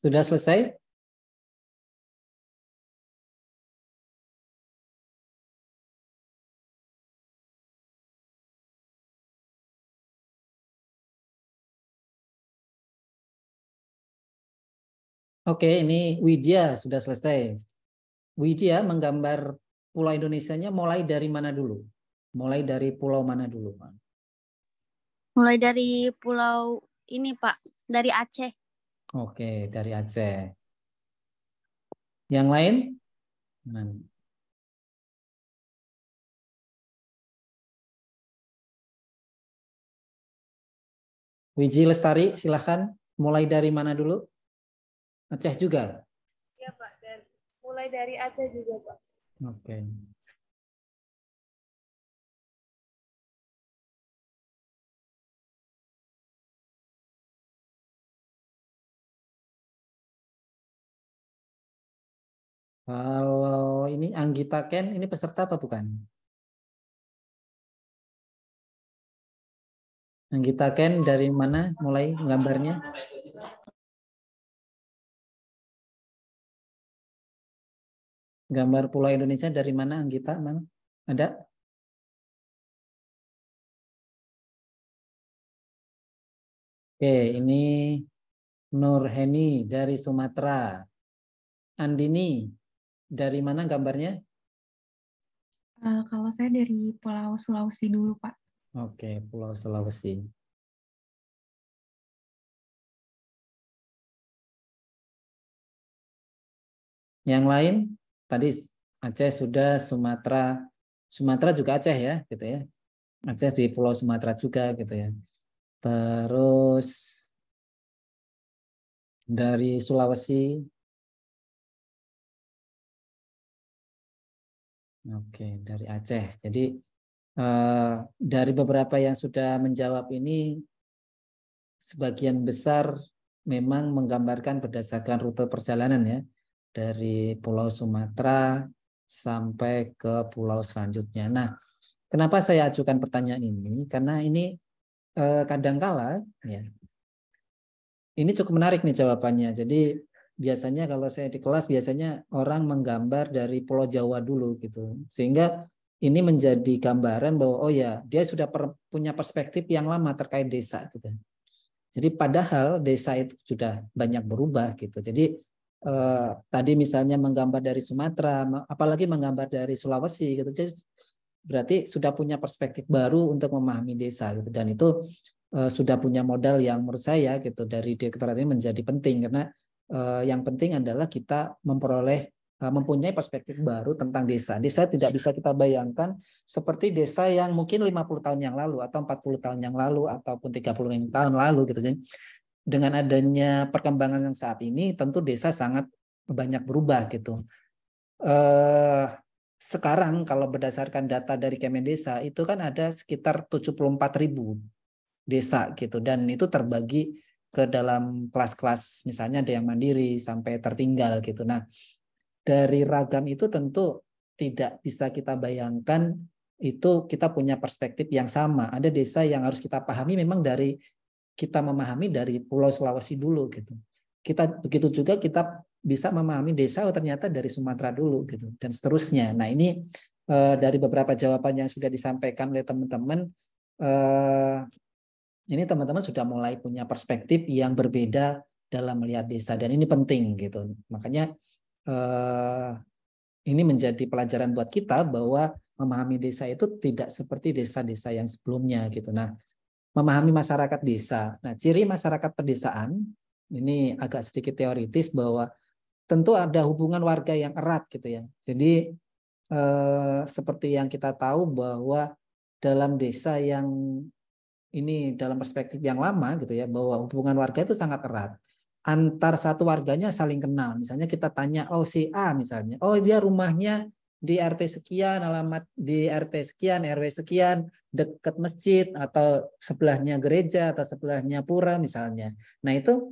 Sudah selesai? Oke, ini Widya sudah selesai. Widya menggambar pulau Indonesianya mulai dari mana dulu? Mulai dari pulau mana dulu, Pak? Mulai dari pulau ini, Pak, dari Aceh. Oke, dari Aceh. Yang lain? Mana? Wiji Lestari, silahkan. Mulai dari mana dulu? Aceh juga? Ya, Pak. Mulai dari Aceh juga, Pak. Oke. Kalau ini Anggita Ken, ini peserta apa bukan? Anggita Ken dari mana mulai gambarnya? Gambar pulau Indonesia dari mana Anggita? Mana? Ada? Oke, ini Nurheni dari Sumatera. Andini, dari mana gambarnya? Kalau saya dari Pulau Sulawesi dulu, Pak. Oke, Pulau Sulawesi. Yang lain, tadi Aceh sudah, Sumatera. Sumatera juga Aceh ya, gitu ya. Aceh di Pulau Sumatera juga, gitu ya. Terus dari Sulawesi. Oke, dari Aceh. Jadi dari beberapa yang sudah menjawab ini, sebagian besar memang menggambarkan berdasarkan rute perjalanan ya, dari Pulau Sumatera sampai ke pulau selanjutnya. Nah, kenapa saya ajukan pertanyaan ini? Karena ini kadangkala ya, ini cukup menarik nih jawabannya. Jadi biasanya kalau saya di kelas biasanya orang menggambar dari Pulau Jawa dulu gitu. Sehingga ini menjadi gambaran bahwa oh ya, dia sudah punya perspektif yang lama terkait desa gitu. Jadi padahal desa itu sudah banyak berubah gitu. Jadi tadi misalnya menggambar dari Sumatera, apalagi menggambar dari Sulawesi gitu. Jadi berarti sudah punya perspektif baru untuk memahami desa gitu. Dan itu sudah punya modal yang menurut saya gitu dari direktorat ini menjadi penting karena yang penting adalah kita mempunyai perspektif baru tentang desa. Desa tidak bisa kita bayangkan seperti desa yang mungkin 50 tahun yang lalu atau 40 tahun yang lalu ataupun 30 tahun lalu gitu. Jadi dengan adanya perkembangan yang saat ini tentu desa sangat banyak berubah gitu. Sekarang kalau berdasarkan data dari Kemendesa itu kan ada sekitar 74.000 desa gitu dan itu terbagi ke dalam kelas-kelas misalnya ada yang mandiri sampai tertinggal gitu. Nah, dari ragam itu tentu tidak bisa kita bayangkan itu kita punya perspektif yang sama. Ada desa yang harus kita pahami memang dari kita memahami dari Pulau Sulawesi dulu gitu. Kita begitu juga kita bisa memahami desa oh ternyata dari Sumatera dulu gitu dan seterusnya. Nah, ini dari beberapa jawaban yang sudah disampaikan oleh teman-teman ini teman-teman sudah mulai punya perspektif yang berbeda dalam melihat desa dan ini penting gitu. Makanya ini menjadi pelajaran buat kita bahwa memahami desa itu tidak seperti desa-desa yang sebelumnya gitu. Nah, memahami masyarakat desa. Nah, ciri masyarakat pedesaan ini agak sedikit teoritis bahwa tentu ada hubungan warga yang erat gitu ya. Jadi seperti yang kita tahu bahwa dalam desa yang ini dalam perspektif yang lama gitu ya, bahwa hubungan warga itu sangat erat. Antar satu warganya saling kenal. Misalnya kita tanya, oh si A misalnya, oh dia rumahnya di RT sekian, alamat di RT sekian, RW sekian, dekat masjid atau sebelahnya gereja atau sebelahnya pura misalnya. Nah itu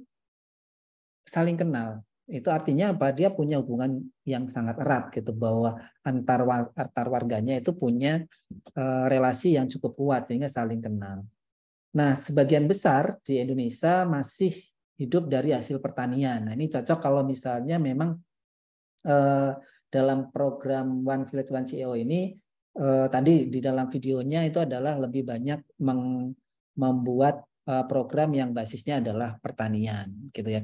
saling kenal. Itu artinya apa? Dia punya hubungan yang sangat erat gitu bahwa antar warganya itu punya relasi yang cukup kuat sehingga saling kenal. Nah, sebagian besar di Indonesia masih hidup dari hasil pertanian. Nah, ini cocok kalau misalnya memang dalam program One Village One CEO ini tadi di dalam videonya itu adalah lebih banyak membuat program yang basisnya adalah pertanian gitu ya.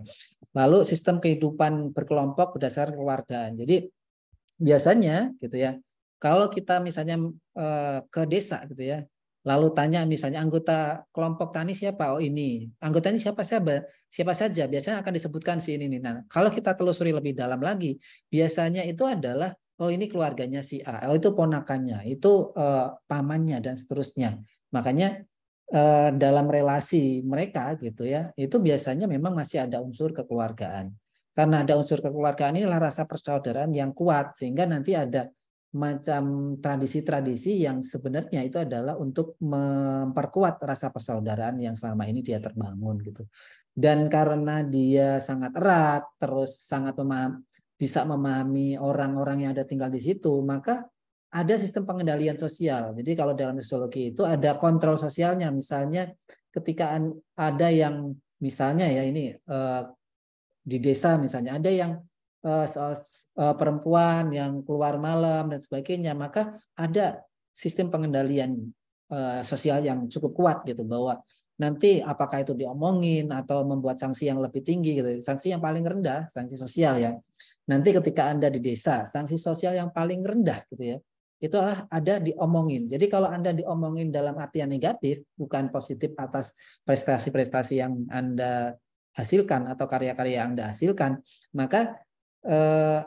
Lalu sistem kehidupan berkelompok berdasarkan kekeluargaan. Jadi biasanya gitu ya, kalau kita misalnya ke desa gitu ya, lalu tanya misalnya anggota kelompok tani siapa? Oh ini. Anggotanya siapa saja? Biasanya akan disebutkan si ini. Nah, kalau kita telusuri lebih dalam lagi, biasanya itu adalah oh ini keluarganya si A, oh itu ponakannya, itu pamannya dan seterusnya. Makanya dalam relasi mereka gitu ya, itu biasanya memang masih ada unsur kekeluargaan. Karena ada unsur kekeluargaan inilah rasa persaudaraan yang kuat, sehingga nanti ada macam tradisi-tradisi yang sebenarnya itu adalah untuk memperkuat rasa persaudaraan yang selama ini dia terbangun gitu. Dan karena dia sangat erat, terus sangat bisa memahami orang-orang yang ada tinggal di situ, maka ada sistem pengendalian sosial. Jadi kalau dalam sosiologi itu ada kontrol sosialnya. Misalnya ketika ada yang misalnya ya ini di desa misalnya ada yang perempuan yang keluar malam dan sebagainya, maka ada sistem pengendalian sosial yang cukup kuat gitu, bahwa nanti apakah itu diomongin atau membuat sanksi yang lebih tinggi gitu. Sanksi yang paling rendah, sanksi sosial ya. Nanti ketika Anda di desa, sanksi sosial yang paling rendah gitu ya, itu ada diomongin. Jadi kalau Anda diomongin dalam artian negatif, bukan positif atas prestasi-prestasi yang Anda hasilkan atau karya-karya yang Anda hasilkan, maka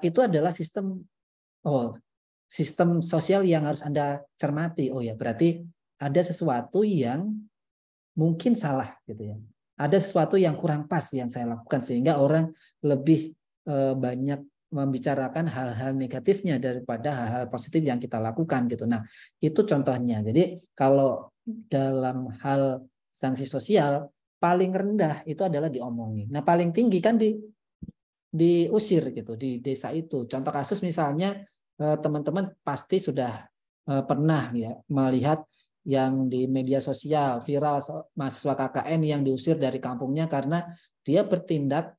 itu adalah sistem sosial yang harus Anda cermati. Oh ya, berarti ada sesuatu yang mungkin salah gitu ya. Ada sesuatu yang kurang pas yang saya lakukan sehingga orang lebih banyak membicarakan hal-hal negatifnya daripada hal-hal positif yang kita lakukan gitu. Nah, itu contohnya. Jadi kalau dalam hal sanksi sosial paling rendah itu adalah diomongin. Nah, paling tinggi kan diusir gitu di desa itu. Contoh kasus misalnya teman-teman pasti sudah pernah ya melihat yang di media sosial viral mahasiswa KKN yang diusir dari kampungnya karena dia bertindak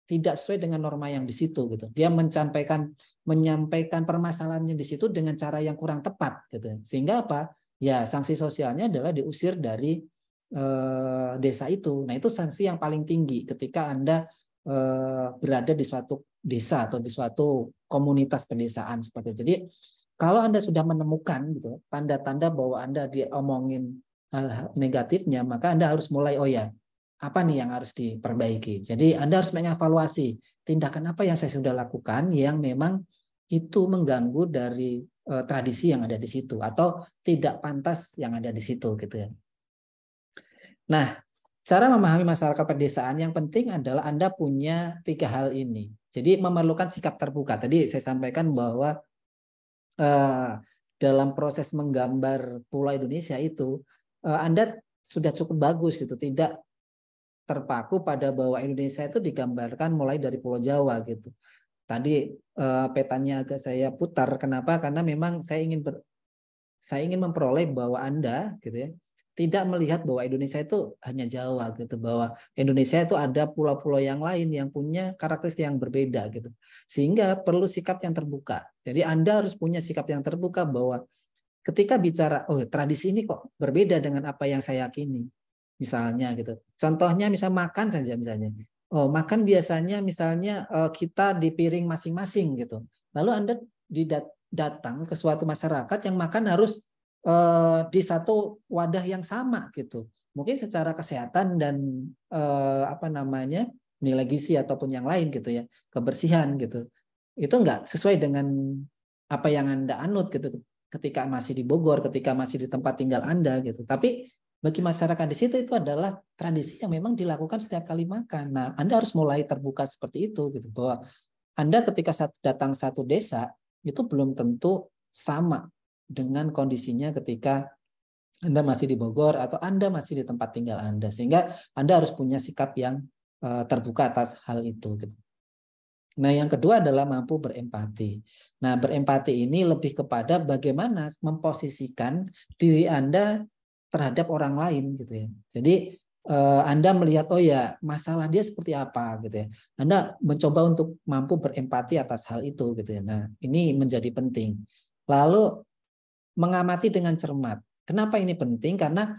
tidak sesuai dengan norma yang di situ gitu. Dia menyampaikan permasalahannya di situ dengan cara yang kurang tepat gitu. Sehingga apa? Ya, sanksi sosialnya adalah diusir dari desa itu. Nah, itu sanksi yang paling tinggi ketika Anda berada di suatu desa atau di suatu komunitas pedesaan seperti itu. Jadi kalau Anda sudah menemukan gitu tanda-tanda bahwa Anda diomongin hal negatifnya, maka Anda harus mulai apa nih yang harus diperbaiki. Jadi Anda harus mengevaluasi tindakan apa yang saya sudah lakukan yang memang itu mengganggu dari tradisi yang ada di situ atau tidak pantas yang ada di situ gitu ya. Nah, cara memahami masyarakat pedesaan yang penting adalah Anda punya 3 hal ini. Jadi memerlukan sikap terbuka. Tadi saya sampaikan bahwa dalam proses menggambar Pulau Indonesia itu Anda sudah cukup bagus gitu, tidak terpaku pada bahwa Indonesia itu digambarkan mulai dari Pulau Jawa gitu. Tadi petanya agak saya putar, kenapa? Karena memang saya ingin memperoleh bahwa Anda gitu ya tidak melihat bahwa Indonesia itu hanya Jawa gitu, bahwa Indonesia itu ada pulau-pulau yang lain yang punya karakteristik yang berbeda gitu. Sehingga perlu sikap yang terbuka. Jadi Anda harus punya sikap yang terbuka bahwa ketika bicara tradisi ini kok berbeda dengan apa yang saya yakini. Misalnya gitu. Contohnya misal makan saja misalnya. Makan biasanya misalnya kita di piring masing-masing gitu. Lalu Anda datang ke suatu masyarakat yang makan harus di satu wadah yang sama gitu. Mungkin secara kesehatan dan nilai gizi ataupun yang lain gitu ya, kebersihan gitu. Itu enggak sesuai dengan apa yang Anda anut gitu ketika masih di Bogor, ketika masih di tempat tinggal Anda gitu. Tapi bagi masyarakat di situ itu adalah tradisi yang memang dilakukan setiap kali makan. Nah, Anda harus mulai terbuka seperti itu gitu, bahwa Anda ketika datang satu desa itu belum tentu sama dengan kondisinya ketika Anda masih di Bogor atau Anda masih di tempat tinggal Anda, sehingga Anda harus punya sikap yang terbuka atas hal itu gitu. Nah, yang kedua adalah mampu berempati. Nah, berempati ini lebih kepada bagaimana memposisikan diri Anda terhadap orang lain gitu ya. Jadi Anda melihat oh ya masalah dia seperti apa gitu ya. Anda mencoba untuk mampu berempati atas hal itu gitu ya. Nah, ini menjadi penting. Lalu mengamati dengan cermat. Kenapa ini penting? Karena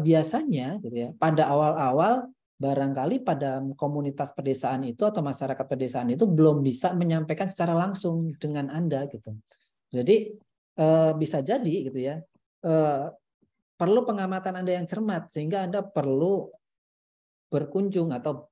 biasanya gitu ya, pada awal-awal barangkali pada komunitas pedesaan itu atau masyarakat pedesaan itu belum bisa menyampaikan secara langsung dengan Anda gitu. Jadi bisa jadi gitu ya. Perlu pengamatan Anda yang cermat sehingga Anda perlu berkunjung atau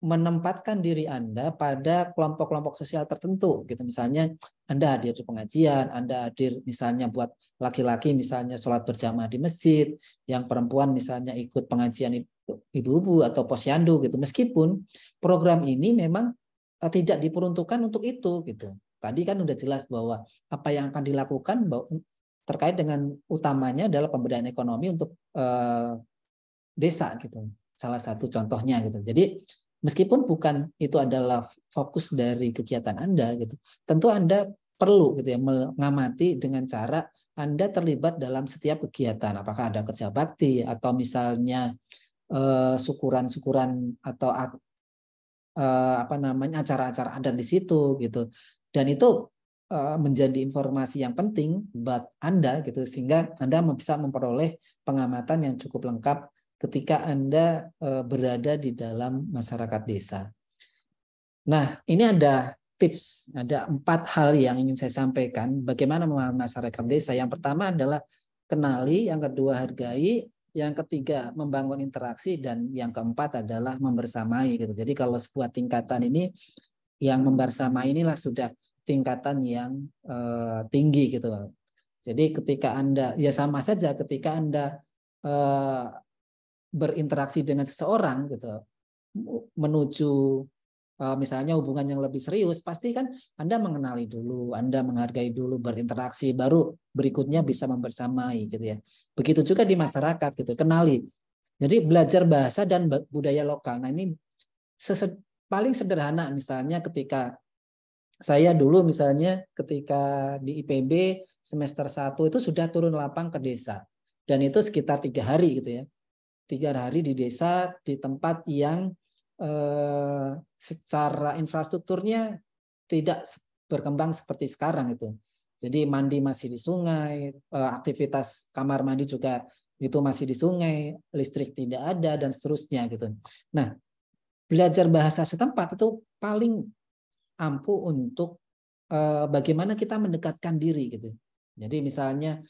menempatkan diri Anda pada kelompok-kelompok sosial tertentu gitu. Misalnya Anda hadir di pengajian, Anda hadir misalnya buat laki-laki misalnya sholat berjamaah di masjid, yang perempuan misalnya ikut pengajian ibu-ibu atau posyandu gitu. Meskipun program ini memang tidak diperuntukkan untuk itu gitu. Tadi kan udah jelas bahwa apa yang akan dilakukan terkait dengan utamanya adalah pemberdayaan ekonomi untuk desa gitu. Salah satu contohnya gitu. Jadi meskipun bukan itu adalah fokus dari kegiatan Anda gitu, tentu Anda perlu gitu ya mengamati dengan cara Anda terlibat dalam setiap kegiatan. Apakah ada kerja bakti atau misalnya syukuran-syukuran atau apa namanya acara-acara adat di situ gitu. Dan itu menjadi informasi yang penting buat Anda gitu sehingga Anda bisa memperoleh pengamatan yang cukup lengkap ketika Anda berada di dalam masyarakat desa. Nah, ini ada tips, ada 4 hal yang ingin saya sampaikan bagaimana memahami masyarakat desa. Yang pertama adalah kenali, yang kedua hargai, yang ketiga membangun interaksi, dan yang keempat adalah membersamai gitu. Jadi kalau sebuah tingkatan ini yang membersamai inilah sudah tingkatan yang tinggi gitu. Jadi ketika Anda ya sama saja ketika Anda berinteraksi dengan seseorang gitu menuju misalnya hubungan yang lebih serius, pasti kan Anda mengenali dulu, Anda menghargai dulu, berinteraksi, baru berikutnya bisa membersamai gitu ya. Begitu juga di masyarakat gitu, kenali. Jadi belajar bahasa dan budaya lokal. Nah ini paling sederhana misalnya ketika saya dulu misalnya ketika di IPB semester 1 itu sudah turun lapang ke desa. Dan itu sekitar 3 hari gitu ya. 3 hari di desa di tempat yang secara infrastrukturnya tidak berkembang seperti sekarang itu. Jadi mandi masih di sungai, aktivitas kamar mandi juga itu masih di sungai, listrik tidak ada dan seterusnya gitu. Nah, belajar bahasa setempat itu paling ampuh untuk bagaimana kita mendekatkan diri gitu. Jadi misalnya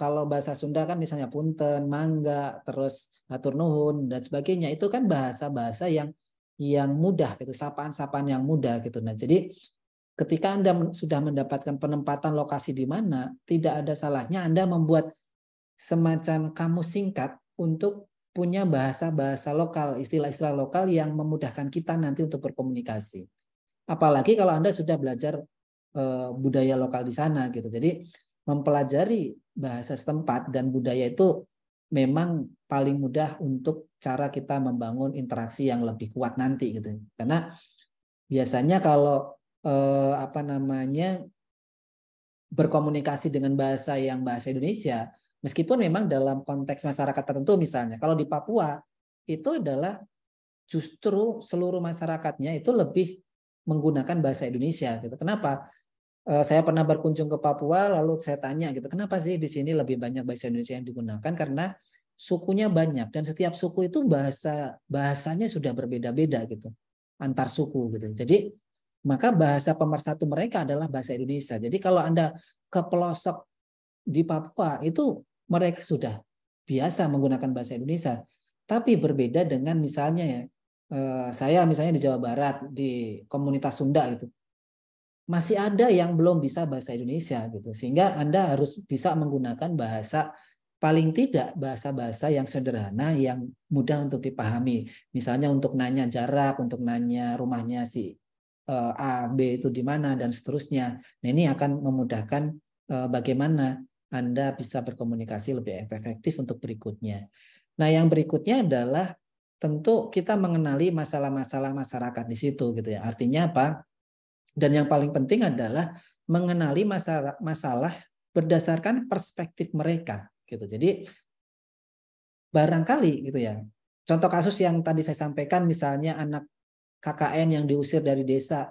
kalau bahasa Sunda kan misalnya punten, mangga, terus hatur nuhun dan sebagainya itu kan bahasa-bahasa yang mudah gitu, sapaan-sapaan yang mudah gitu. Nah, jadi ketika Anda sudah mendapatkan penempatan lokasi di mana, tidak ada salahnya Anda membuat semacam kamus singkat untuk punya bahasa-bahasa lokal, istilah-istilah lokal yang memudahkan kita nanti untuk berkomunikasi. Apalagi kalau Anda sudah belajar budaya lokal di sana gitu. Jadi mempelajari bahasa setempat dan budaya itu memang paling mudah untuk cara kita membangun interaksi yang lebih kuat nanti gitu. Karena biasanya kalau apa namanya berkomunikasi dengan bahasa yang bahasa Indonesia, meskipun memang dalam konteks masyarakat tertentu misalnya, kalau di Papua itu adalah justru seluruh masyarakatnya itu lebih menggunakan bahasa Indonesia gitu. Kenapa? Saya pernah berkunjung ke Papua lalu saya tanya gitu, kenapa sih di sini lebih banyak bahasa Indonesia yang digunakan? Karena sukunya banyak dan setiap suku itu bahasanya sudah berbeda-beda gitu antar suku gitu. Jadi maka bahasa pemersatu mereka adalah bahasa Indonesia. Jadi kalau Anda ke pelosok di Papua itu mereka sudah biasa menggunakan bahasa Indonesia. Tapi berbeda dengan misalnya ya saya misalnya di Jawa Barat di komunitas Sunda gitu. Masih ada yang belum bisa bahasa Indonesia gitu. Sehingga Anda harus bisa menggunakan bahasa paling tidak bahasa-bahasa yang sederhana yang mudah untuk dipahami. Misalnya untuk nanya jarak, untuk nanya rumahnya si A, B itu di mana dan seterusnya. Nah, ini akan memudahkan bagaimana Anda bisa berkomunikasi lebih efektif untuk berikutnya. Nah, yang berikutnya adalah tentu kita mengenali masalah-masalah masyarakat di situ gitu ya. Artinya apa? Dan yang paling penting adalah mengenali masalah berdasarkan perspektif mereka gitu. Jadi barangkali gitu ya. Contoh kasus yang tadi saya sampaikan, misalnya anak KKN yang diusir dari desa,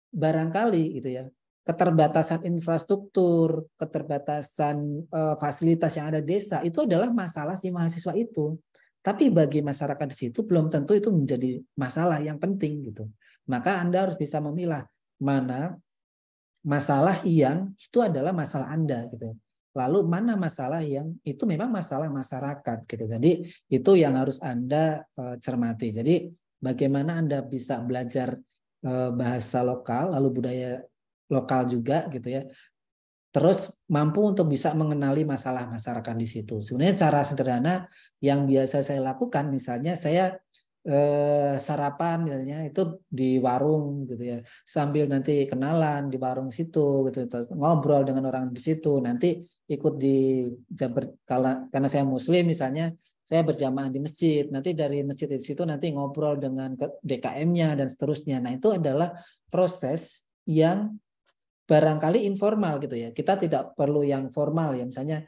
barangkali gitu ya, keterbatasan infrastruktur, keterbatasan fasilitas yang ada di desa itu adalah masalah si mahasiswa itu. Tapi bagi masyarakat di situ belum tentu itu menjadi masalah yang penting gitu. Maka Anda harus bisa memilah mana masalah yang itu adalah masalah Anda gitu. Lalu mana masalah yang itu memang masalah masyarakat gitu. Jadi itu yang harus Anda cermati. Jadi bagaimana Anda bisa belajar bahasa lokal, lalu budaya lokal juga gitu ya. Terus mampu untuk bisa mengenali masalah masyarakat di situ. Sebenarnya cara sederhana yang biasa saya lakukan, misalnya saya sarapan misalnya itu di warung gitu ya, sambil nanti kenalan di warung situ gitu, ngobrol dengan orang di situ, nanti ikut di karena saya muslim misalnya, saya berjamaah di masjid, nanti dari masjid di situ nanti ngobrol dengan DKM-nya dan seterusnya. Nah itu adalah proses yang barangkali informal gitu ya. Kita tidak perlu yang formal ya, misalnya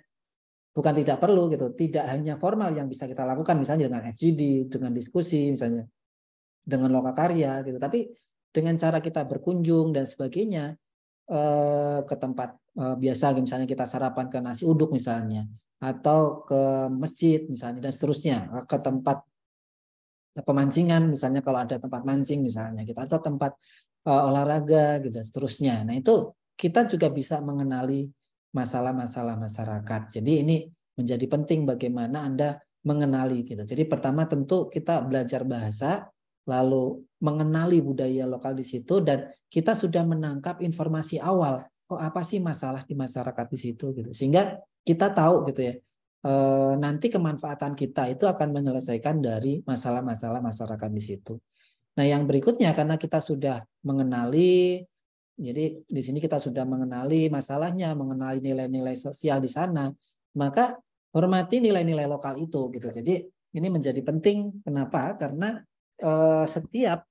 bukan tidak perlu gitu, tidak hanya formal yang bisa kita lakukan misalnya dengan FGD, dengan diskusi misalnya, dengan lokakarya gitu. Tapi dengan cara kita berkunjung dan sebagainya ke tempat biasa misalnya kita sarapan ke nasi uduk misalnya, atau ke masjid misalnya dan seterusnya, ke tempat pemancingan misalnya kalau ada tempat mancing misalnya kita, atau tempat olahraga gitu dan seterusnya. Nah itu kita juga bisa mengenali masalah-masalah masyarakat. Jadi ini menjadi penting bagaimana Anda mengenali gitu. Jadi pertama tentu kita belajar bahasa, lalu mengenali budaya lokal di situ, dan kita sudah menangkap informasi awal. Oh apa sih masalah di masyarakat di situ gitu. Sehingga kita tahu gitu ya. Nanti kemanfaatan kita itu akan menyelesaikan dari masalah-masalah masyarakat di situ. Nah, yang berikutnya karena kita sudah mengenali, jadi di sini kita sudah mengenali masalahnya, mengenali nilai-nilai sosial di sana, maka hormati nilai-nilai lokal itu gitu. Jadi ini menjadi penting. Kenapa? Karena setiap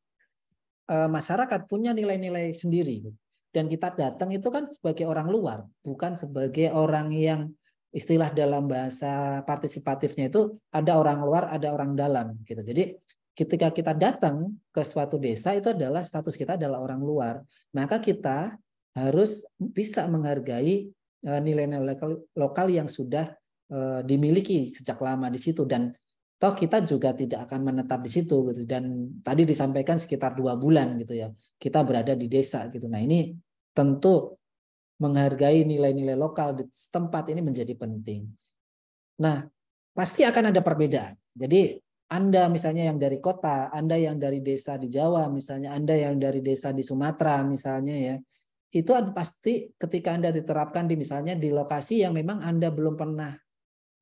masyarakat punya nilai-nilai sendiri. Dan kita datang itu kan sebagai orang luar, bukan sebagai orang yang istilah dalam bahasa partisipatifnya itu ada orang luar, ada orang dalam gitu. Jadi ketika kita datang ke suatu desa itu adalah status kita adalah orang luar, maka kita harus bisa menghargai nilai-nilai lokal yang sudah dimiliki sejak lama di situ, dan toh kita juga tidak akan menetap di situ gitu. Dan tadi disampaikan sekitar 2 bulan gitu ya kita berada di desa gitu. Nah ini tentu menghargai nilai-nilai lokal di tempat ini menjadi penting. Nah, pasti akan ada perbedaan. Jadi Anda misalnya yang dari kota, Anda yang dari desa di Jawa misalnya, Anda yang dari desa di Sumatera misalnya ya, itu pasti ketika Anda diterapkan di misalnya di lokasi yang memang Anda belum pernah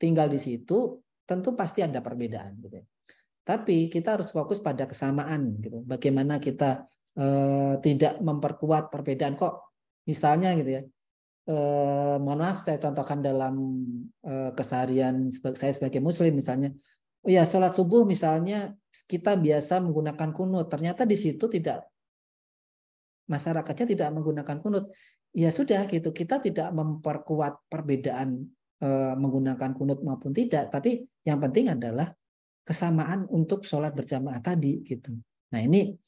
tinggal di situ, tentu pasti ada perbedaan gitu. Tapi kita harus fokus pada kesamaan gitu. Bagaimana kita tidak memperkuat perbedaan kok. Misalnya gitu ya, mohon maaf saya contohkan dalam keseharian saya sebagai muslim misalnya, oh ya sholat subuh misalnya kita biasa menggunakan kunut, ternyata di situ tidak, masyarakatnya tidak menggunakan kunut. Ya sudah gitu, kita tidak memperkuat perbedaan menggunakan kunut maupun tidak, tapi yang penting adalah kesamaan untuk sholat berjamaah tadi gitu. Nah ini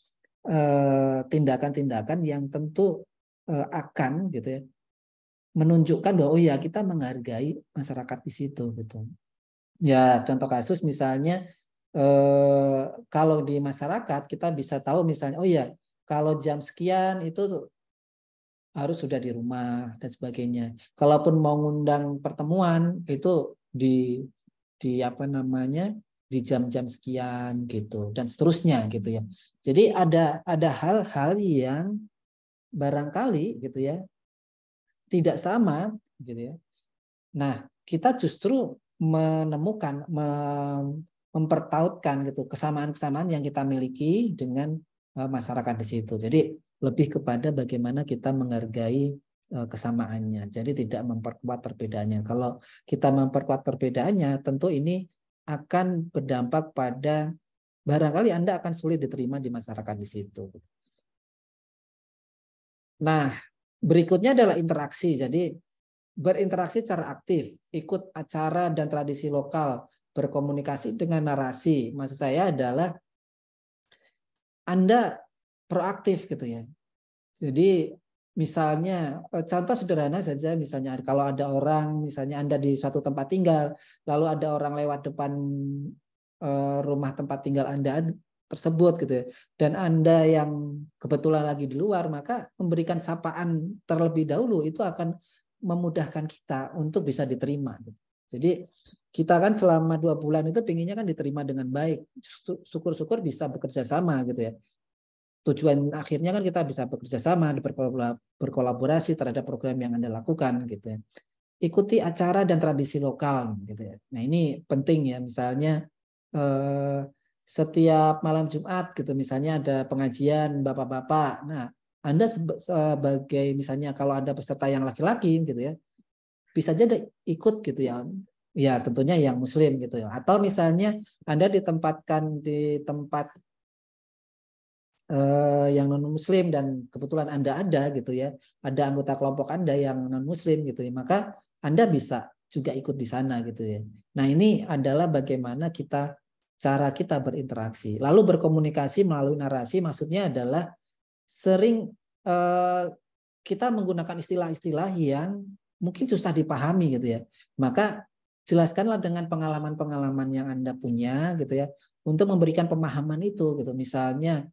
tindakan-tindakan yang tentu akan gitu ya menunjukkan bahwa oh ya kita menghargai masyarakat di situ gitu. Ya contoh kasus misalnya kalau di masyarakat kita bisa tahu misalnya oh ya kalau jam sekian itu harus sudah di rumah dan sebagainya. Kalaupun mau ngundang pertemuan itu di apa namanya di jam-jam sekian gitu dan seterusnya gitu ya. Jadi ada hal-hal yang barangkali gitu ya tidak sama gitu ya. Nah, kita justru menemukan mempertautkan gitu kesamaan-kesamaan yang kita miliki dengan masyarakat di situ. Jadi lebih kepada bagaimana kita menghargai kesamaannya. Jadi tidak memperkuat perbedaannya. Kalau kita memperkuat perbedaannya, tentu ini akan berdampak pada barangkali Anda akan sulit diterima di masyarakat di situ. Nah, berikutnya adalah interaksi. Jadi berinteraksi secara aktif, ikut acara dan tradisi lokal, berkomunikasi dengan narasi. Maksud saya adalah Anda proaktif gitu ya. Jadi misalnya contoh sederhana saja, misalnya kalau ada orang, misalnya Anda di suatu tempat tinggal, lalu ada orang lewat depan rumah tempat tinggal Anda tersebut gitu ya, dan Anda yang kebetulan lagi di luar, maka memberikan sapaan terlebih dahulu itu akan memudahkan kita untuk bisa diterima. Jadi kita kan selama 2 bulan itu pinginnya kan diterima dengan baik, syukur-syukur bisa bekerja sama gitu ya. Tujuan akhirnya kan kita bisa bekerja sama, berkolaborasi terhadap program yang Anda lakukan gitu ya. Ikuti acara dan tradisi lokal gitu ya. Nah ini penting ya, misalnya setiap malam Jumat gitu misalnya ada pengajian bapak-bapak. Nah, Anda sebagai misalnya kalau ada peserta yang laki-laki gitu ya, bisa aja ikut gitu ya. Ya, tentunya yang muslim gitu ya. Atau misalnya Anda ditempatkan di tempat yang non muslim dan kebetulan Anda ada gitu ya. Ada anggota kelompok Anda yang non muslim gitu ya. Maka Anda bisa juga ikut di sana gitu ya. Nah, ini adalah bagaimana cara kita berinteraksi. Lalu berkomunikasi melalui narasi, maksudnya adalah sering kita menggunakan istilah-istilah yang mungkin susah dipahami gitu ya. Maka jelaskanlah dengan pengalaman-pengalaman yang Anda punya gitu ya, untuk memberikan pemahaman itu gitu. Misalnya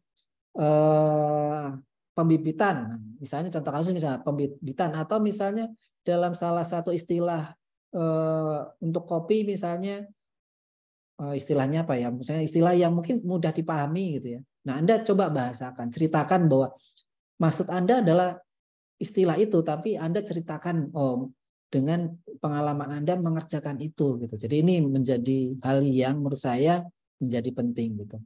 pembibitan, misalnya contoh kasus misalnya pembibitan, atau misalnya dalam salah satu istilah untuk kopi misalnya, istilahnya apa ya, misalnya istilah yang mungkin mudah dipahami gitu ya. Nah, Anda coba bahasakan, ceritakan bahwa maksud Anda adalah istilah itu, tapi Anda ceritakan dengan pengalaman Anda mengerjakan itu gitu. Jadi ini menjadi hal yang menurut saya menjadi penting gitu.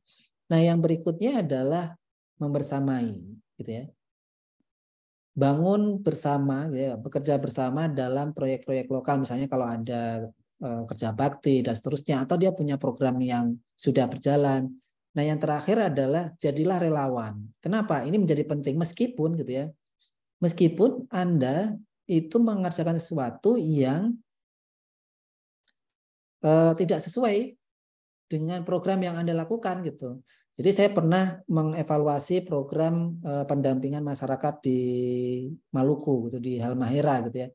Nah, yang berikutnya adalah membersamai gitu ya. Bangun bersama ya, bekerja bersama dalam proyek-proyek lokal, misalnya kalau ada kerja bakti dan seterusnya, atau dia punya program yang sudah berjalan. Nah, yang terakhir adalah jadilah relawan. Kenapa? Ini menjadi penting meskipun gitu ya. Meskipun Anda itu mengerjakan sesuatu yang tidak sesuai dengan program yang Anda lakukan gitu. Jadi saya pernah mengevaluasi program pendampingan masyarakat di Maluku gitu, di Halmahera gitu ya.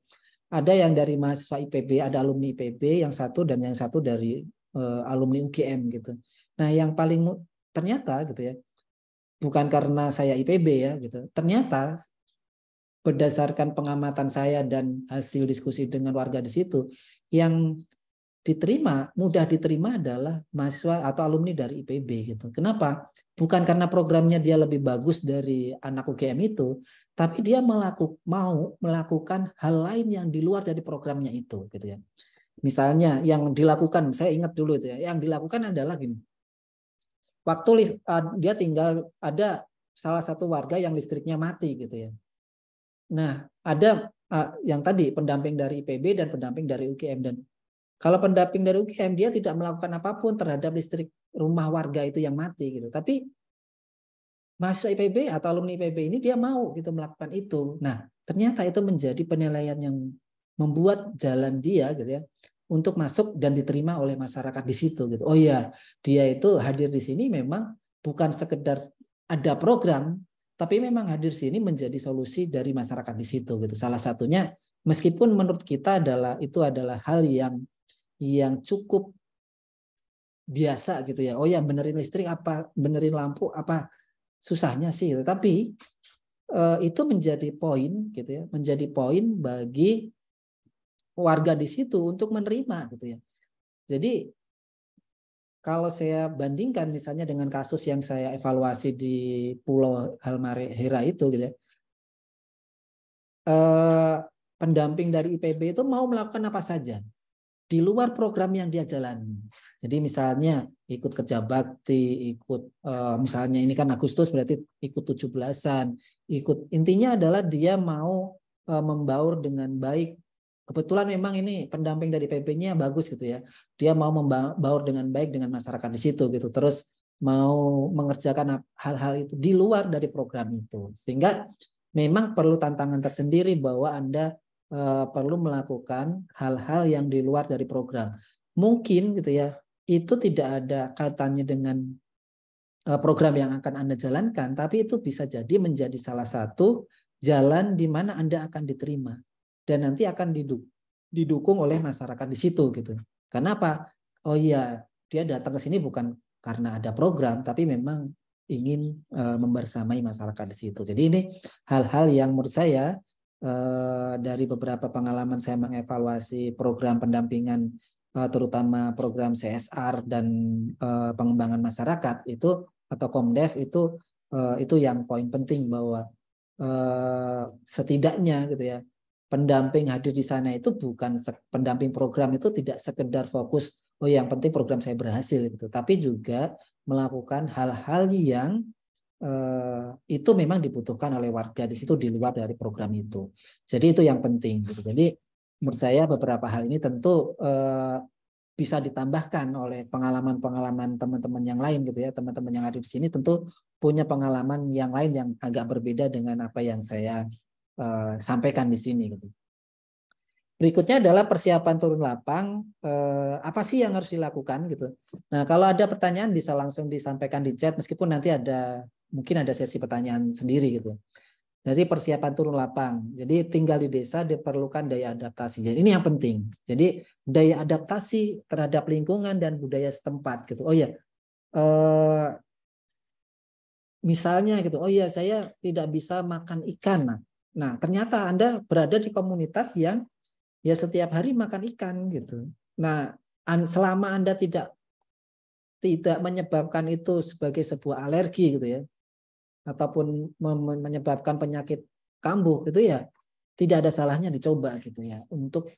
Ada yang dari mahasiswa IPB, ada alumni IPB yang satu, dan yang satu dari alumni UGM gitu. Nah, yang paling ternyata gitu ya, bukan karena saya IPB ya gitu. Ternyata berdasarkan pengamatan saya dan hasil diskusi dengan warga di situ, yang mudah diterima adalah mahasiswa atau alumni dari IPB gitu. Kenapa? Bukan karena programnya dia lebih bagus dari anak UGM itu, tapi dia mau melakukan hal lain yang di luar dari programnya itu gitu ya. Misalnya yang dilakukan, saya ingat dulu itu ya, yang dilakukan adalah gini. Waktu dia tinggal, ada salah satu warga yang listriknya mati gitu ya. Nah, ada yang tadi pendamping dari IPB dan pendamping dari UGM, dan kalau pendamping dari UGM dia tidak melakukan apapun terhadap listrik rumah warga itu yang mati gitu. Tapi mahasiswa IPB atau alumni IPB ini dia mau gitu melakukan itu. Nah, ternyata itu menjadi penilaian yang membuat jalan dia gitu ya untuk masuk dan diterima oleh masyarakat di situ gitu. Oh iya, dia itu hadir di sini memang bukan sekedar ada program, tapi memang hadir di sini menjadi solusi dari masyarakat di situ gitu. Salah satunya, meskipun menurut kita itu adalah hal yang cukup biasa gitu ya. Oh ya, benerin listrik apa, benerin lampu apa susahnya sih gitu. Tapi itu menjadi poin gitu ya, menjadi poin bagi warga di situ untuk menerima gitu ya. Jadi kalau saya bandingkan misalnya dengan kasus yang saya evaluasi di Pulau Halmahera itu gitu ya, pendamping dari IPB itu mau melakukan apa saja di luar program yang dia jalani. Jadi misalnya ikut kerja bakti, ikut misalnya ini kan Agustus berarti ikut 17-an, intinya adalah dia mau membaur dengan baik. Kebetulan memang ini pendamping dari PB-nya bagus gitu ya. Dia mau membaur dengan baik dengan masyarakat di situ gitu. Terus mau mengerjakan hal-hal itu di luar dari program itu. Sehingga memang perlu tantangan tersendiri bahwa Anda perlu melakukan hal-hal yang di luar dari program. Mungkin gitu ya, itu tidak ada kaitannya dengan program yang akan Anda jalankan, tapi itu bisa jadi menjadi salah satu jalan di mana Anda akan diterima dan nanti akan didukung oleh masyarakat di situ gitu. Karena apa? Oh iya, dia datang ke sini bukan karena ada program, tapi memang ingin membersamai masyarakat di situ. Jadi ini hal-hal yang menurut saya dari beberapa pengalaman saya mengevaluasi program pendampingan, terutama program CSR dan pengembangan masyarakat itu atau Komdev itu yang poin penting bahwa setidaknya gitu ya, pendamping hadir di sana itu bukan pendamping program itu tidak sekedar fokus oh yang penting program saya berhasil gitu, tapi juga melakukan hal-hal yang itu memang dibutuhkan oleh warga di situ di luar dari program itu. Jadi itu yang penting gitu. Jadi menurut saya beberapa hal ini tentu bisa ditambahkan oleh pengalaman-pengalaman teman-teman yang lain gitu ya. Teman-teman yang ada di sini tentu punya pengalaman yang lain yang agak berbeda dengan apa yang saya sampaikan di sini gitu. Berikutnya adalah persiapan turun lapang. Apa sih yang harus dilakukan gitu. Nah, kalau ada pertanyaan bisa langsung disampaikan di chat meskipun nanti mungkin ada sesi pertanyaan sendiri gitu. Dari persiapan turun lapang. Jadi tinggal di desa diperlukan daya adaptasi. Jadi ini yang penting. Jadi daya adaptasi terhadap lingkungan dan budaya setempat gitu. Oh ya, misalnya gitu. Oh ya, saya tidak bisa makan ikan. Nah, ternyata Anda berada di komunitas yang ya setiap hari makan ikan gitu. Nah, selama Anda tidak menyebabkan itu sebagai sebuah alergi gitu ya, ataupun menyebabkan penyakit kambuh gitu ya, tidak ada salahnya dicoba gitu ya untuk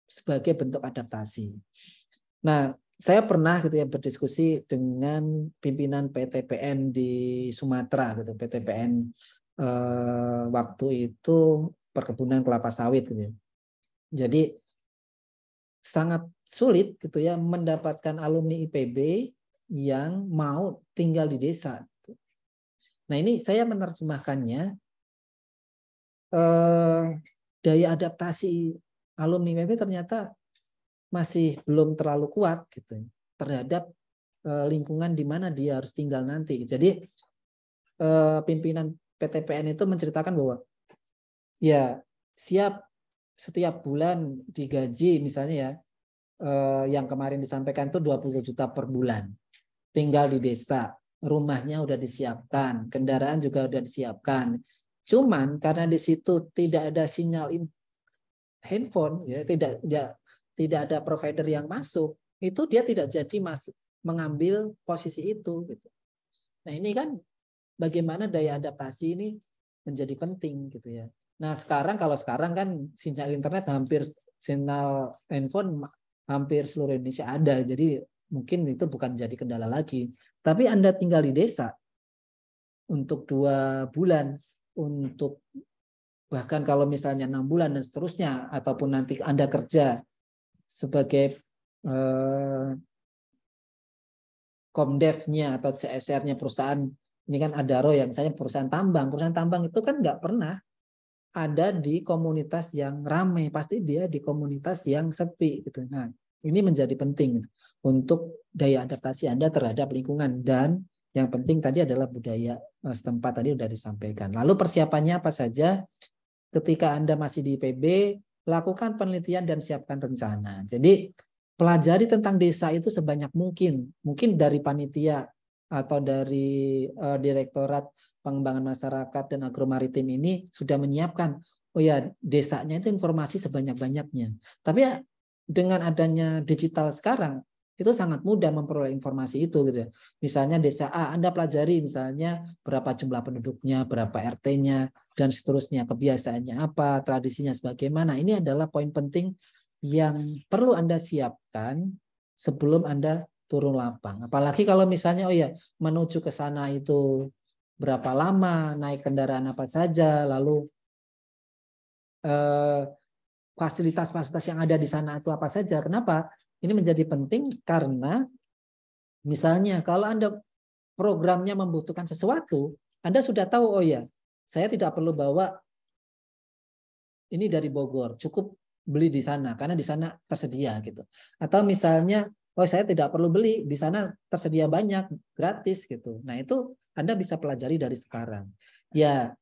sebagai bentuk adaptasi. Nah, saya pernah gitu ya berdiskusi dengan pimpinan PTPN di Sumatera gitu, PTPN waktu itu perkebunan kelapa sawit gitu ya. Jadi sangat sulit gitu ya mendapatkan alumni IPB yang mau tinggal di desa. Nah, ini saya menerjemahkannya daya adaptasi alumni IPB ternyata masih belum terlalu kuat gitu terhadap lingkungan di mana dia harus tinggal nanti. Jadi pimpinan PTPN itu menceritakan bahwa ya siap setiap bulan digaji misalnya ya yang kemarin disampaikan itu 20 juta per bulan. Tinggal di desa, rumahnya udah disiapkan, kendaraan juga udah disiapkan. Cuman karena di situ tidak ada sinyal handphone, ya tidak ada provider yang masuk, itu dia tidak jadi masuk mengambil posisi itu. Gitu. Nah ini kan bagaimana daya adaptasi ini menjadi penting gitu ya. Nah kalau sekarang kan sinyal internet sinyal handphone hampir seluruh Indonesia ada, jadi mungkin itu bukan jadi kendala lagi. Tapi Anda tinggal di desa untuk 2 bulan, untuk bahkan kalau misalnya 6 bulan dan seterusnya, ataupun nanti Anda kerja sebagai Komdevnya atau CSR-nya perusahaan, ini kan Adaro ya, misalnya perusahaan tambang itu kan nggak pernah ada di komunitas yang ramai, pasti dia di komunitas yang sepi gitu. Nah, ini menjadi penting untuk daya adaptasi Anda terhadap lingkungan dan yang penting tadi adalah budaya setempat tadi sudah disampaikan. Lalu persiapannya apa saja? Ketika Anda masih di IPB, lakukan penelitian dan siapkan rencana. Jadi pelajari tentang desa itu sebanyak mungkin. Mungkin dari panitia atau dari Direktorat Pengembangan Masyarakat dan Agromaritim ini sudah menyiapkan, oh ya desanya itu informasi sebanyak-banyaknya. Tapi ya, dengan adanya digital sekarang, itu sangat mudah memperoleh informasi itu gitu. Misalnya desa A, Anda pelajari misalnya berapa jumlah penduduknya, berapa RT-nya, dan seterusnya, kebiasaannya apa, tradisinya sebagaimana. Ini adalah poin penting yang perlu Anda siapkan sebelum Anda turun lapang. Apalagi kalau misalnya, oh ya menuju ke sana itu berapa lama, naik kendaraan apa saja, lalu fasilitas-fasilitas yang ada di sana itu apa saja. Kenapa? Ini menjadi penting karena misalnya kalau Anda programnya membutuhkan sesuatu, Anda sudah tahu, oh ya, saya tidak perlu bawa ini dari Bogor, cukup beli di sana karena di sana tersedia gitu. Atau misalnya oh saya tidak perlu beli, di sana tersedia banyak, gratis gitu. Nah itu Anda bisa pelajari dari sekarang. Ya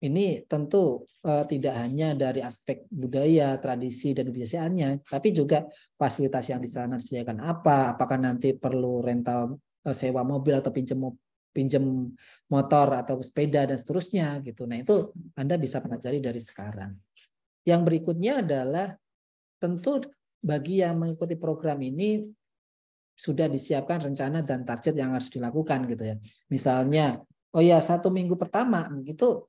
ini tentu tidak hanya dari aspek budaya, tradisi, dan kebiasaannya, tapi juga fasilitas yang di sana disediakan apa, apakah nanti perlu rental sewa mobil atau pinjam motor atau sepeda dan seterusnya gitu. Nah itu Anda bisa pelajari dari sekarang. Yang berikutnya adalah tentu bagi yang mengikuti program ini sudah disiapkan rencana dan target yang harus dilakukan gitu ya. Misalnya, oh ya 1 minggu pertama itu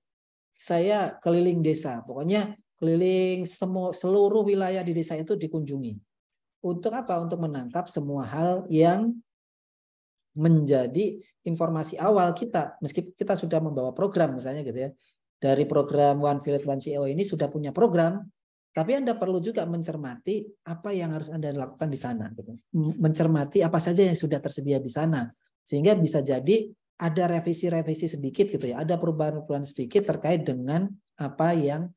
saya keliling desa, pokoknya keliling seluruh wilayah di desa itu dikunjungi. Untuk apa? Untuk menangkap semua hal yang menjadi informasi awal kita, meskipun kita sudah membawa program misalnya gitu ya. Dari program One Village One CEO ini sudah punya program, tapi Anda perlu juga mencermati apa yang harus Anda lakukan di sana gitu. Mencermati apa saja yang sudah tersedia di sana, sehingga bisa jadi ada revisi-revisi sedikit gitu ya, ada perubahan-perubahan sedikit terkait dengan apa yang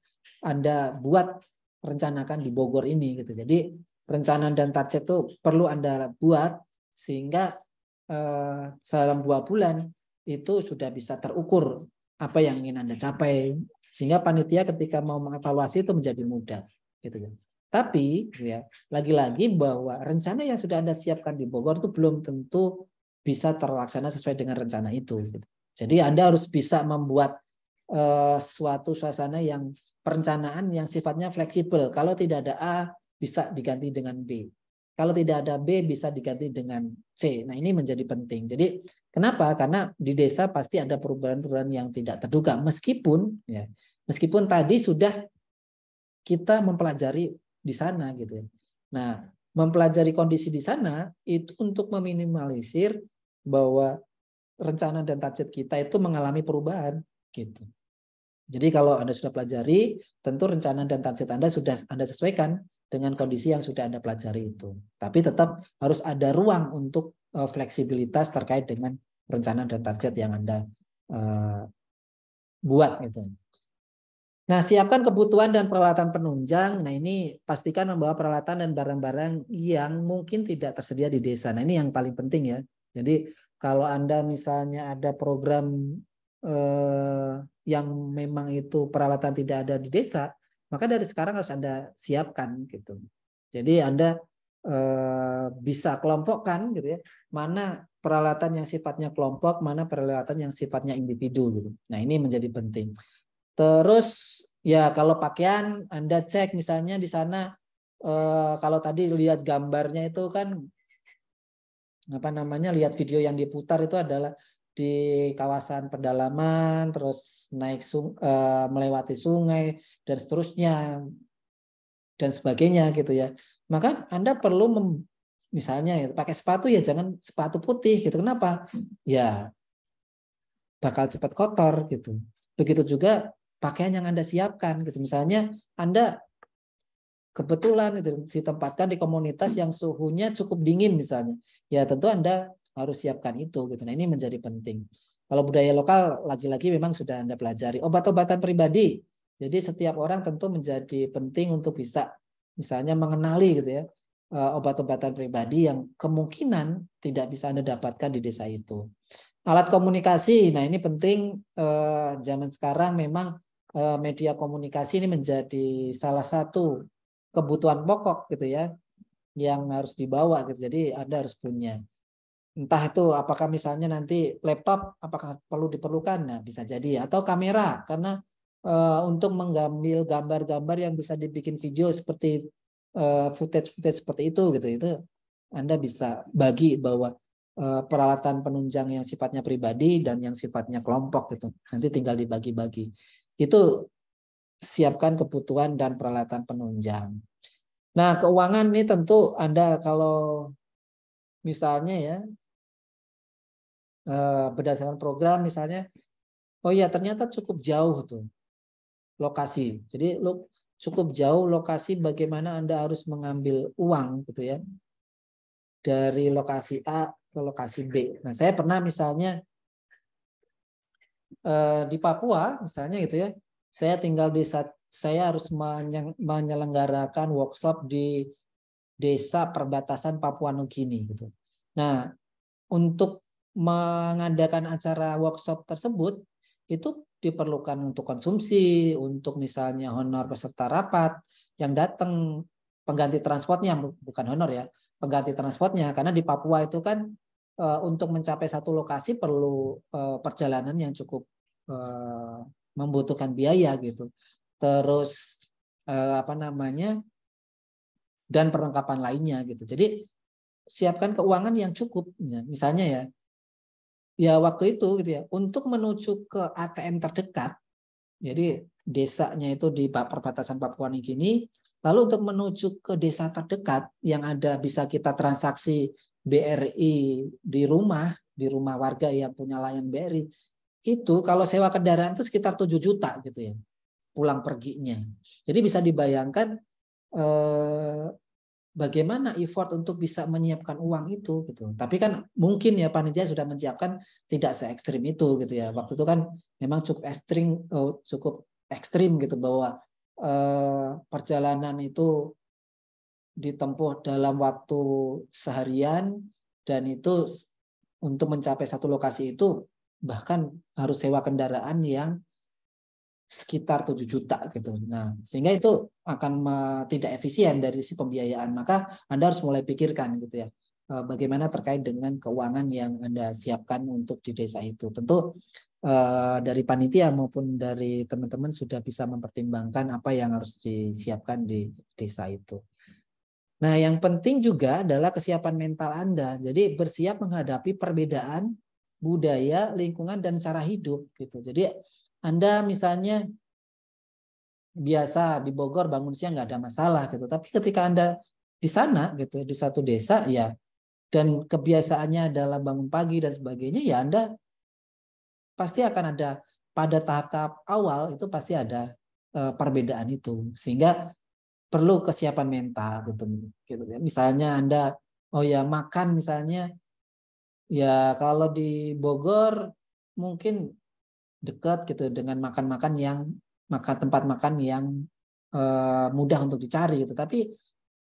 Anda buat rencanakan di Bogor ini gitu. Jadi rencana dan target itu perlu Anda buat sehingga dalam 2 bulan itu sudah bisa terukur apa yang ingin Anda capai, sehingga panitia ketika mau mengevaluasi itu menjadi mudah gitu. Tapi ya lagi-lagi bahwa rencana yang sudah Anda siapkan di Bogor itu belum tentu bisa terlaksana sesuai dengan rencana itu gitu. Jadi Anda harus bisa membuat suatu suasana yang perencanaan yang sifatnya fleksibel. Kalau tidak ada A bisa diganti dengan B. Kalau tidak ada B bisa diganti dengan C. Nah ini menjadi penting. Jadi kenapa? Karena di desa pasti ada perubahan-perubahan yang tidak terduga. Meskipun tadi sudah kita mempelajari di sana gitu. Nah mempelajari kondisi di sana itu untuk meminimalisir bahwa rencana dan target kita itu mengalami perubahan gitu. Jadi kalau Anda sudah pelajari, tentu rencana dan target Anda sudah Anda sesuaikan dengan kondisi yang sudah Anda pelajari itu. Tapi tetap harus ada ruang untuk fleksibilitas terkait dengan rencana dan target yang Anda buat gitu. Nah, siapkan kebutuhan dan peralatan penunjang. Nah, ini pastikan membawa peralatan dan barang-barang yang mungkin tidak tersedia di desa. Nah, ini yang paling penting ya. Jadi, kalau Anda misalnya ada program yang memang itu peralatan tidak ada di desa, maka dari sekarang harus Anda siapkan gitu. Jadi Anda bisa kelompokkan gitu ya, mana peralatan yang sifatnya kelompok, mana peralatan yang sifatnya individu gitu. Nah, ini menjadi penting. Terus ya kalau pakaian Anda cek misalnya di sana kalau tadi lihat gambarnya itu kan apa namanya, lihat video yang diputar itu adalah di kawasan pedalaman, terus naik melewati sungai dan seterusnya dan sebagainya gitu ya. Maka Anda perlu misalnya ya, pakai sepatu ya jangan sepatu putih gitu. Kenapa? Ya bakal cepat kotor gitu. Begitu juga pakaian yang Anda siapkan gitu. Misalnya Anda kebetulan itu ditempatkan di komunitas yang suhunya cukup dingin misalnya, ya tentu Anda harus siapkan itu gitu. Nah ini menjadi penting. Kalau budaya lokal lagi-lagi memang sudah Anda pelajari. Obat-obatan pribadi, jadi setiap orang tentu menjadi penting untuk bisa misalnya mengenali gitu ya obat-obatan pribadi yang kemungkinan tidak bisa Anda dapatkan di desa itu. Alat komunikasi, nah ini penting. Zaman sekarang memang media komunikasi ini menjadi salah satu kebutuhan pokok gitu ya yang harus dibawa gitu. Jadi Anda harus punya. Entah itu apakah misalnya nanti laptop apakah perlu diperlukan, nah bisa jadi, atau kamera karena untuk mengambil gambar-gambar yang bisa dibikin video seperti footage seperti itu gitu. Itu Anda bisa bagi bahwa peralatan penunjang yang sifatnya pribadi dan yang sifatnya kelompok gitu. Nanti tinggal dibagi-bagi. Itu siapkan kebutuhan dan peralatan penunjang. Nah, keuangan ini tentu Anda kalau misalnya ya berdasarkan program misalnya, oh ya ternyata cukup jauh tuh lokasi. Jadi cukup jauh lokasi, bagaimana Anda harus mengambil uang gitu ya dari lokasi A ke lokasi B. Nah, saya pernah misalnya di Papua misalnya gitu ya, saya tinggal di saya harus menyelenggarakan workshop di desa perbatasan Papua Nugini gitu. Nah, untuk mengadakan acara workshop tersebut itu diperlukan untuk konsumsi, untuk misalnya honor peserta rapat yang datang, pengganti transportnya, bukan honor ya, pengganti transportnya, karena di Papua itu kan untuk mencapai satu lokasi perlu perjalanan yang cukup membutuhkan biaya gitu. Terus apa namanya, dan perlengkapan lainnya gitu. Jadi siapkan keuangan yang cukup, misalnya ya waktu itu gitu ya, untuk menuju ke ATM terdekat. Jadi desanya itu di perbatasan Papua Nugini, lalu untuk menuju ke desa terdekat yang ada bisa kita transaksi BRI di rumah warga yang punya layanan BRI, itu kalau sewa kendaraan itu sekitar 7 juta gitu ya, pulang perginya. Jadi bisa dibayangkan bagaimana effort untuk bisa menyiapkan uang itu gitu. Tapi kan mungkin ya panitia sudah menyiapkan tidak se ekstrim itu gitu ya. Waktu itu kan memang cukup ekstrim gitu, bahwa perjalanan itu ditempuh dalam waktu seharian, dan itu untuk mencapai satu lokasi itu bahkan harus sewa kendaraan yang sekitar 7 juta gitu. Nah, sehingga itu akan tidak efisien dari sisi pembiayaan. Maka Anda harus mulai pikirkan gitu ya, bagaimana terkait dengan keuangan yang Anda siapkan untuk di desa itu. Tentu dari panitia maupun dari teman-teman sudah bisa mempertimbangkan apa yang harus disiapkan di desa itu. Nah, yang penting juga adalah kesiapan mental Anda. Jadi bersiap menghadapi perbedaan budaya, lingkungan, dan cara hidup gitu. Jadi Anda misalnya biasa di Bogor bangun siang nggak ada masalah gitu. Tapi ketika Anda di sana gitu, di satu desa ya, dan kebiasaannya adalah bangun pagi dan sebagainya, ya Anda pasti akan ada pada tahap-tahap awal itu pasti ada perbedaan itu. Sehingga perlu kesiapan mental gitu ya. Misalnya Anda makan misalnya, ya kalau di Bogor mungkin dekat gitu dengan tempat makan yang mudah untuk dicari gitu. Tapi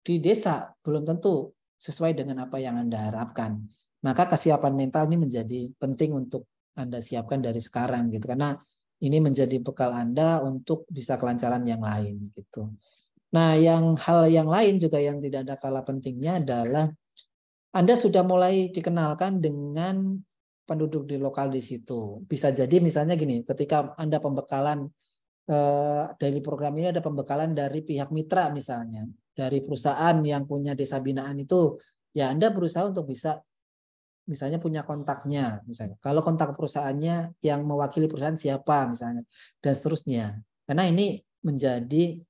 di desa belum tentu sesuai dengan apa yang Anda harapkan. Maka kesiapan mental ini menjadi penting untuk Anda siapkan dari sekarang gitu, karena ini menjadi bekal Anda untuk bisa kelancaran yang lain gitu. Nah, hal yang lain juga yang tidak ada kalah pentingnya adalah Anda sudah mulai dikenalkan dengan penduduk di lokal di situ. Bisa jadi misalnya gini, ketika Anda pembekalan dari program ini ada pembekalan dari pihak mitra misalnya, dari perusahaan yang punya desa binaan itu, ya Anda berusaha untuk bisa misalnya punya kontaknya misalnya. Kalau kontak perusahaannya yang mewakili perusahaan siapa misalnya, dan seterusnya. Karena ini menjadi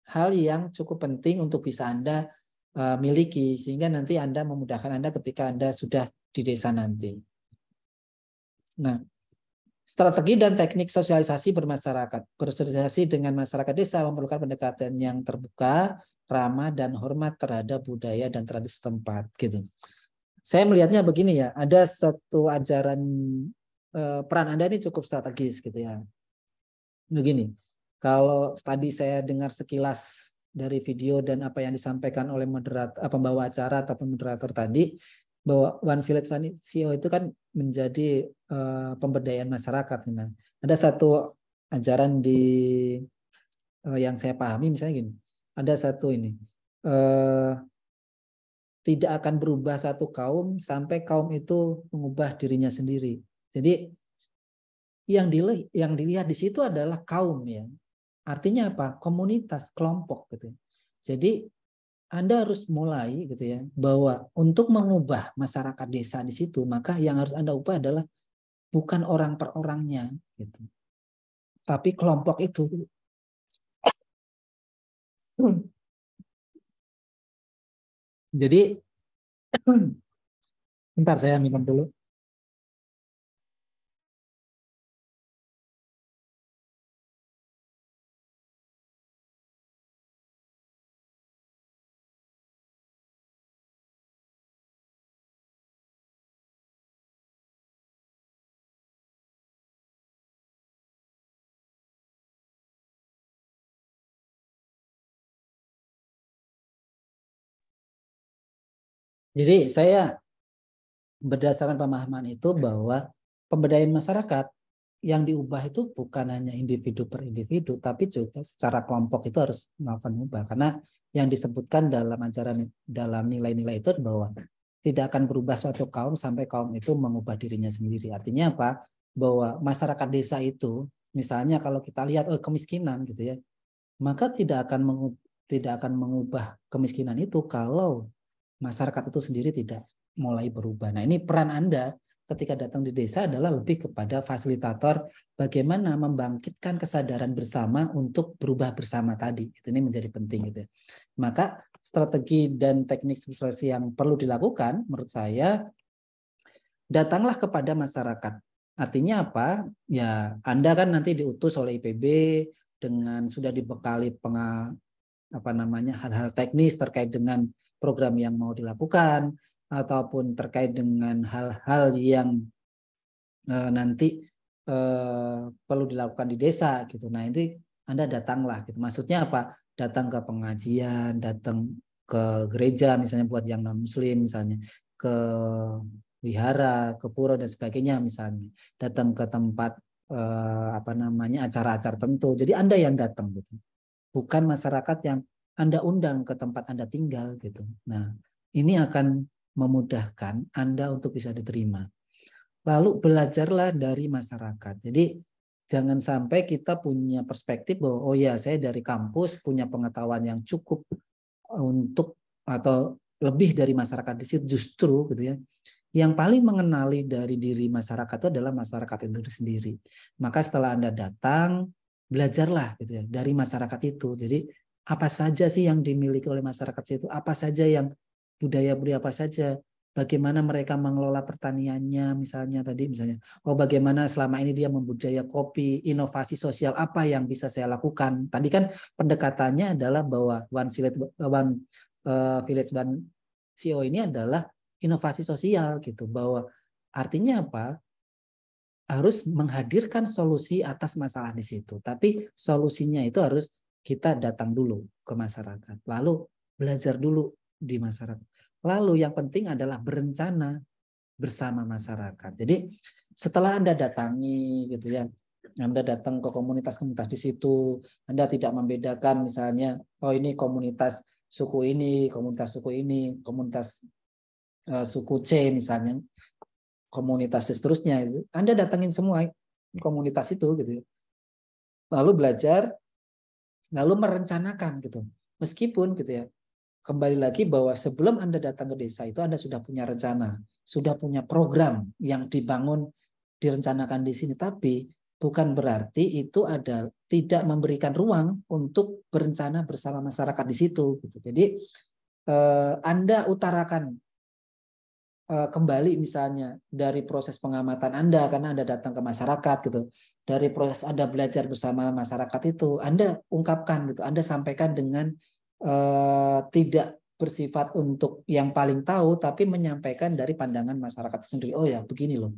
hal yang cukup penting untuk bisa Anda miliki, sehingga nanti Anda memudahkan Anda ketika Anda sudah di desa nanti. Nah, strategi dan teknik sosialisasi bermasyarakat. Bersosialisasi dengan masyarakat desa memerlukan pendekatan yang terbuka, ramah, dan hormat terhadap budaya dan tradisi tempat. Gitu. Saya melihatnya begini ya, ada satu ajaran peran Anda ini cukup strategis gitu ya. Begini, kalau tadi saya dengar sekilas dari video dan apa yang disampaikan oleh pembawa acara atau moderator tadi, bahwa One Village One CEO itu kan menjadi pemberdayaan masyarakat. Nah, ada satu ajaran yang saya pahami misalnya gini, ada satu ini, tidak akan berubah satu kaum sampai kaum itu mengubah dirinya sendiri. Jadi yang dilihat di situ adalah kaum ya. Artinya apa? Komunitas, kelompok gitu. Jadi Anda harus mulai gitu ya, bahwa untuk mengubah masyarakat desa di situ, maka yang harus Anda ubah adalah bukan orang per orangnya gitu. Tapi kelompok itu. Jadi bentar saya minum dulu. Jadi saya berdasarkan pemahaman itu bahwa pemberdayaan masyarakat yang diubah itu bukan hanya individu per individu, tapi juga secara kelompok itu harus melakukan ubah. Karena yang disebutkan dalam ajaran, dalam nilai-nilai itu bahwa tidak akan berubah suatu kaum sampai kaum itu mengubah dirinya sendiri. Artinya apa? Bahwa masyarakat desa itu, misalnya kalau kita lihat kemiskinan gitu ya, maka tidak akan mengubah kemiskinan itu kalau masyarakat itu sendiri tidak mulai berubah. Nah, ini peran Anda ketika datang di desa adalah lebih kepada fasilitator bagaimana membangkitkan kesadaran bersama untuk berubah bersama tadi. Ini menjadi penting gitu. Maka strategi dan teknik sosialisasi yang perlu dilakukan menurut saya, datanglah kepada masyarakat. Artinya apa? Ya, Anda kan nanti diutus oleh IPB dengan sudah dibekali hal-hal teknis terkait dengan program yang mau dilakukan ataupun terkait dengan hal-hal yang nanti perlu dilakukan di desa gitu. Nah, ini Anda datanglah gitu. Maksudnya apa? Datang ke pengajian, datang ke gereja misalnya buat yang non muslim misalnya, ke wihara, ke pura dan sebagainya misalnya. Datang ke tempat acara-acara tertentu. Jadi Anda yang datang gitu. Bukan masyarakat yang Anda undang ke tempat Anda tinggal gitu. Nah, ini akan memudahkan Anda untuk bisa diterima. Lalu belajarlah dari masyarakat. Jadi jangan sampai kita punya perspektif bahwa oh ya saya dari kampus punya pengetahuan yang cukup untuk atau lebih dari masyarakat di situ. Justru gitu ya. Yang paling mengenali dari diri masyarakat itu adalah masyarakat itu sendiri. Maka setelah Anda datang, belajarlah gitu ya dari masyarakat itu. Jadi apa saja sih yang dimiliki oleh masyarakat itu? Apa saja yang budaya-budaya apa saja? Bagaimana mereka mengelola pertaniannya misalnya oh bagaimana selama ini dia membudidaya kopi, inovasi sosial apa yang bisa saya lakukan. Tadi kan pendekatannya adalah bahwa One Village One CO ini adalah inovasi sosial gitu, bahwa artinya apa? Harus menghadirkan solusi atas masalah di situ. Tapi solusinya itu harus kita datang dulu ke masyarakat. Lalu belajar dulu di masyarakat. Lalu yang penting adalah berencana bersama masyarakat. Jadi setelah Anda datangi gitu ya, Anda datang ke komunitas-komunitas di situ, Anda tidak membedakan misalnya, oh ini komunitas suku ini, komunitas suku ini, komunitas suku C misalnya, komunitas dan seterusnya. Anda datangin semua komunitas itu gitu. Lalu belajar, lalu merencanakan gitu. Meskipun gitu ya, kembali lagi bahwa sebelum Anda datang ke desa itu Anda sudah punya rencana, sudah punya program yang dibangun, direncanakan di sini. Tapi bukan berarti itu ada tidak memberikan ruang untuk berencana bersama masyarakat di situ. Gitu. Jadi Anda utarakan kembali misalnya dari proses pengamatan Anda karena Anda datang ke masyarakat gitu. Dari proses Anda belajar bersama masyarakat itu Anda ungkapkan gitu. Anda sampaikan dengan tidak bersifat untuk yang paling tahu tapi menyampaikan dari pandangan masyarakat sendiri. Oh ya, begini loh.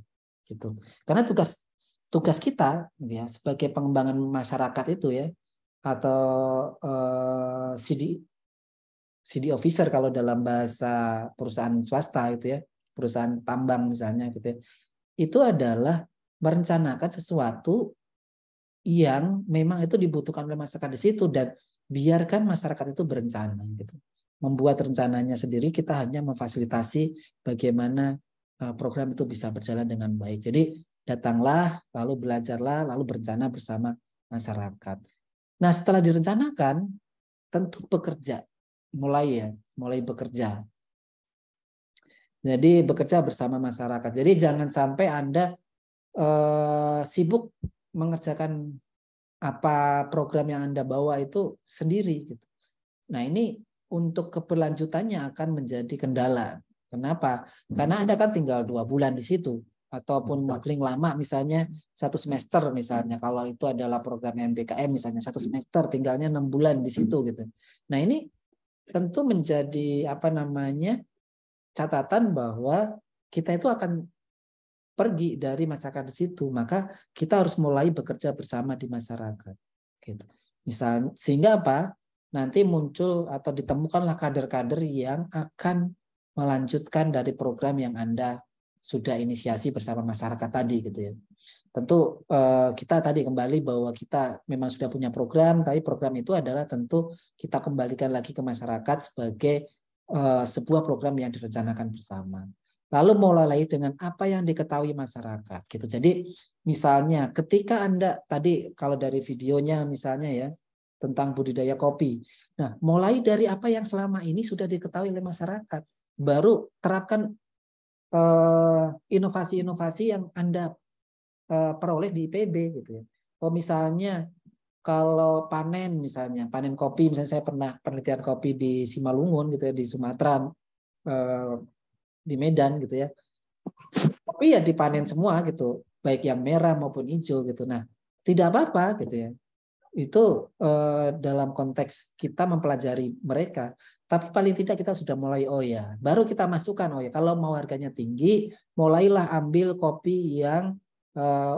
Gitu. Karena tugas kita ya sebagai pengembangan masyarakat itu ya atau CD officer kalau dalam bahasa perusahaan swasta itu ya, perusahaan tambang misalnya gitu ya, itu adalah merencanakan sesuatu yang memang itu dibutuhkan oleh masyarakat di situ dan biarkan masyarakat itu berencana gitu. Membuat rencananya sendiri, kita hanya memfasilitasi bagaimana program itu bisa berjalan dengan baik. Jadi datanglah, lalu belajarlah, lalu berencana bersama masyarakat. Nah, setelah direncanakan, tentu bekerja. Mulai bekerja. Jadi bekerja bersama masyarakat. Jadi jangan sampai Anda sibuk mengerjakan apa program yang Anda bawa itu sendiri gitu. Nah, ini untuk keberlanjutannya akan menjadi kendala. Kenapa? Karena Anda kan tinggal 2 bulan di situ ataupun paling lama misalnya 1 semester misalnya kalau itu adalah program MBKM misalnya 1 semester tinggalnya 6 bulan di situ gitu. Nah, ini tentu menjadi catatan bahwa kita itu akan pergi dari masyarakat di situ, maka kita harus mulai bekerja bersama di masyarakat. Gitu. Misal, sehingga apa? Nanti muncul atau ditemukanlah kader-kader yang akan melanjutkan dari program yang Anda sudah inisiasi bersama masyarakat tadi gitu ya. Tentu kita tadi kembali bahwa kita memang sudah punya program, tapi program itu adalah tentu kita kembalikan lagi ke masyarakat sebagai sebuah program yang direncanakan bersama. Lalu mulai dengan apa yang diketahui masyarakat gitu. Jadi misalnya ketika Anda tadi kalau dari videonya misalnya ya tentang budidaya kopi. Nah, mulai dari apa yang selama ini sudah diketahui oleh masyarakat, baru terapkan inovasi-inovasi yang Anda peroleh di IPB gitu ya. Oh misalnya kalau panen misalnya panen kopi, misalnya saya pernah penelitian kopi di Simalungun gitu ya, di Sumatera, di Medan gitu ya, kopi ya dipanen semua gitu, baik yang merah maupun hijau gitu. Nah tidak apa-apa gitu ya, itu dalam konteks kita mempelajari mereka, tapi paling tidak kita sudah mulai, oh ya baru kita masukkan, oh ya kalau mau harganya tinggi mulailah ambil kopi yang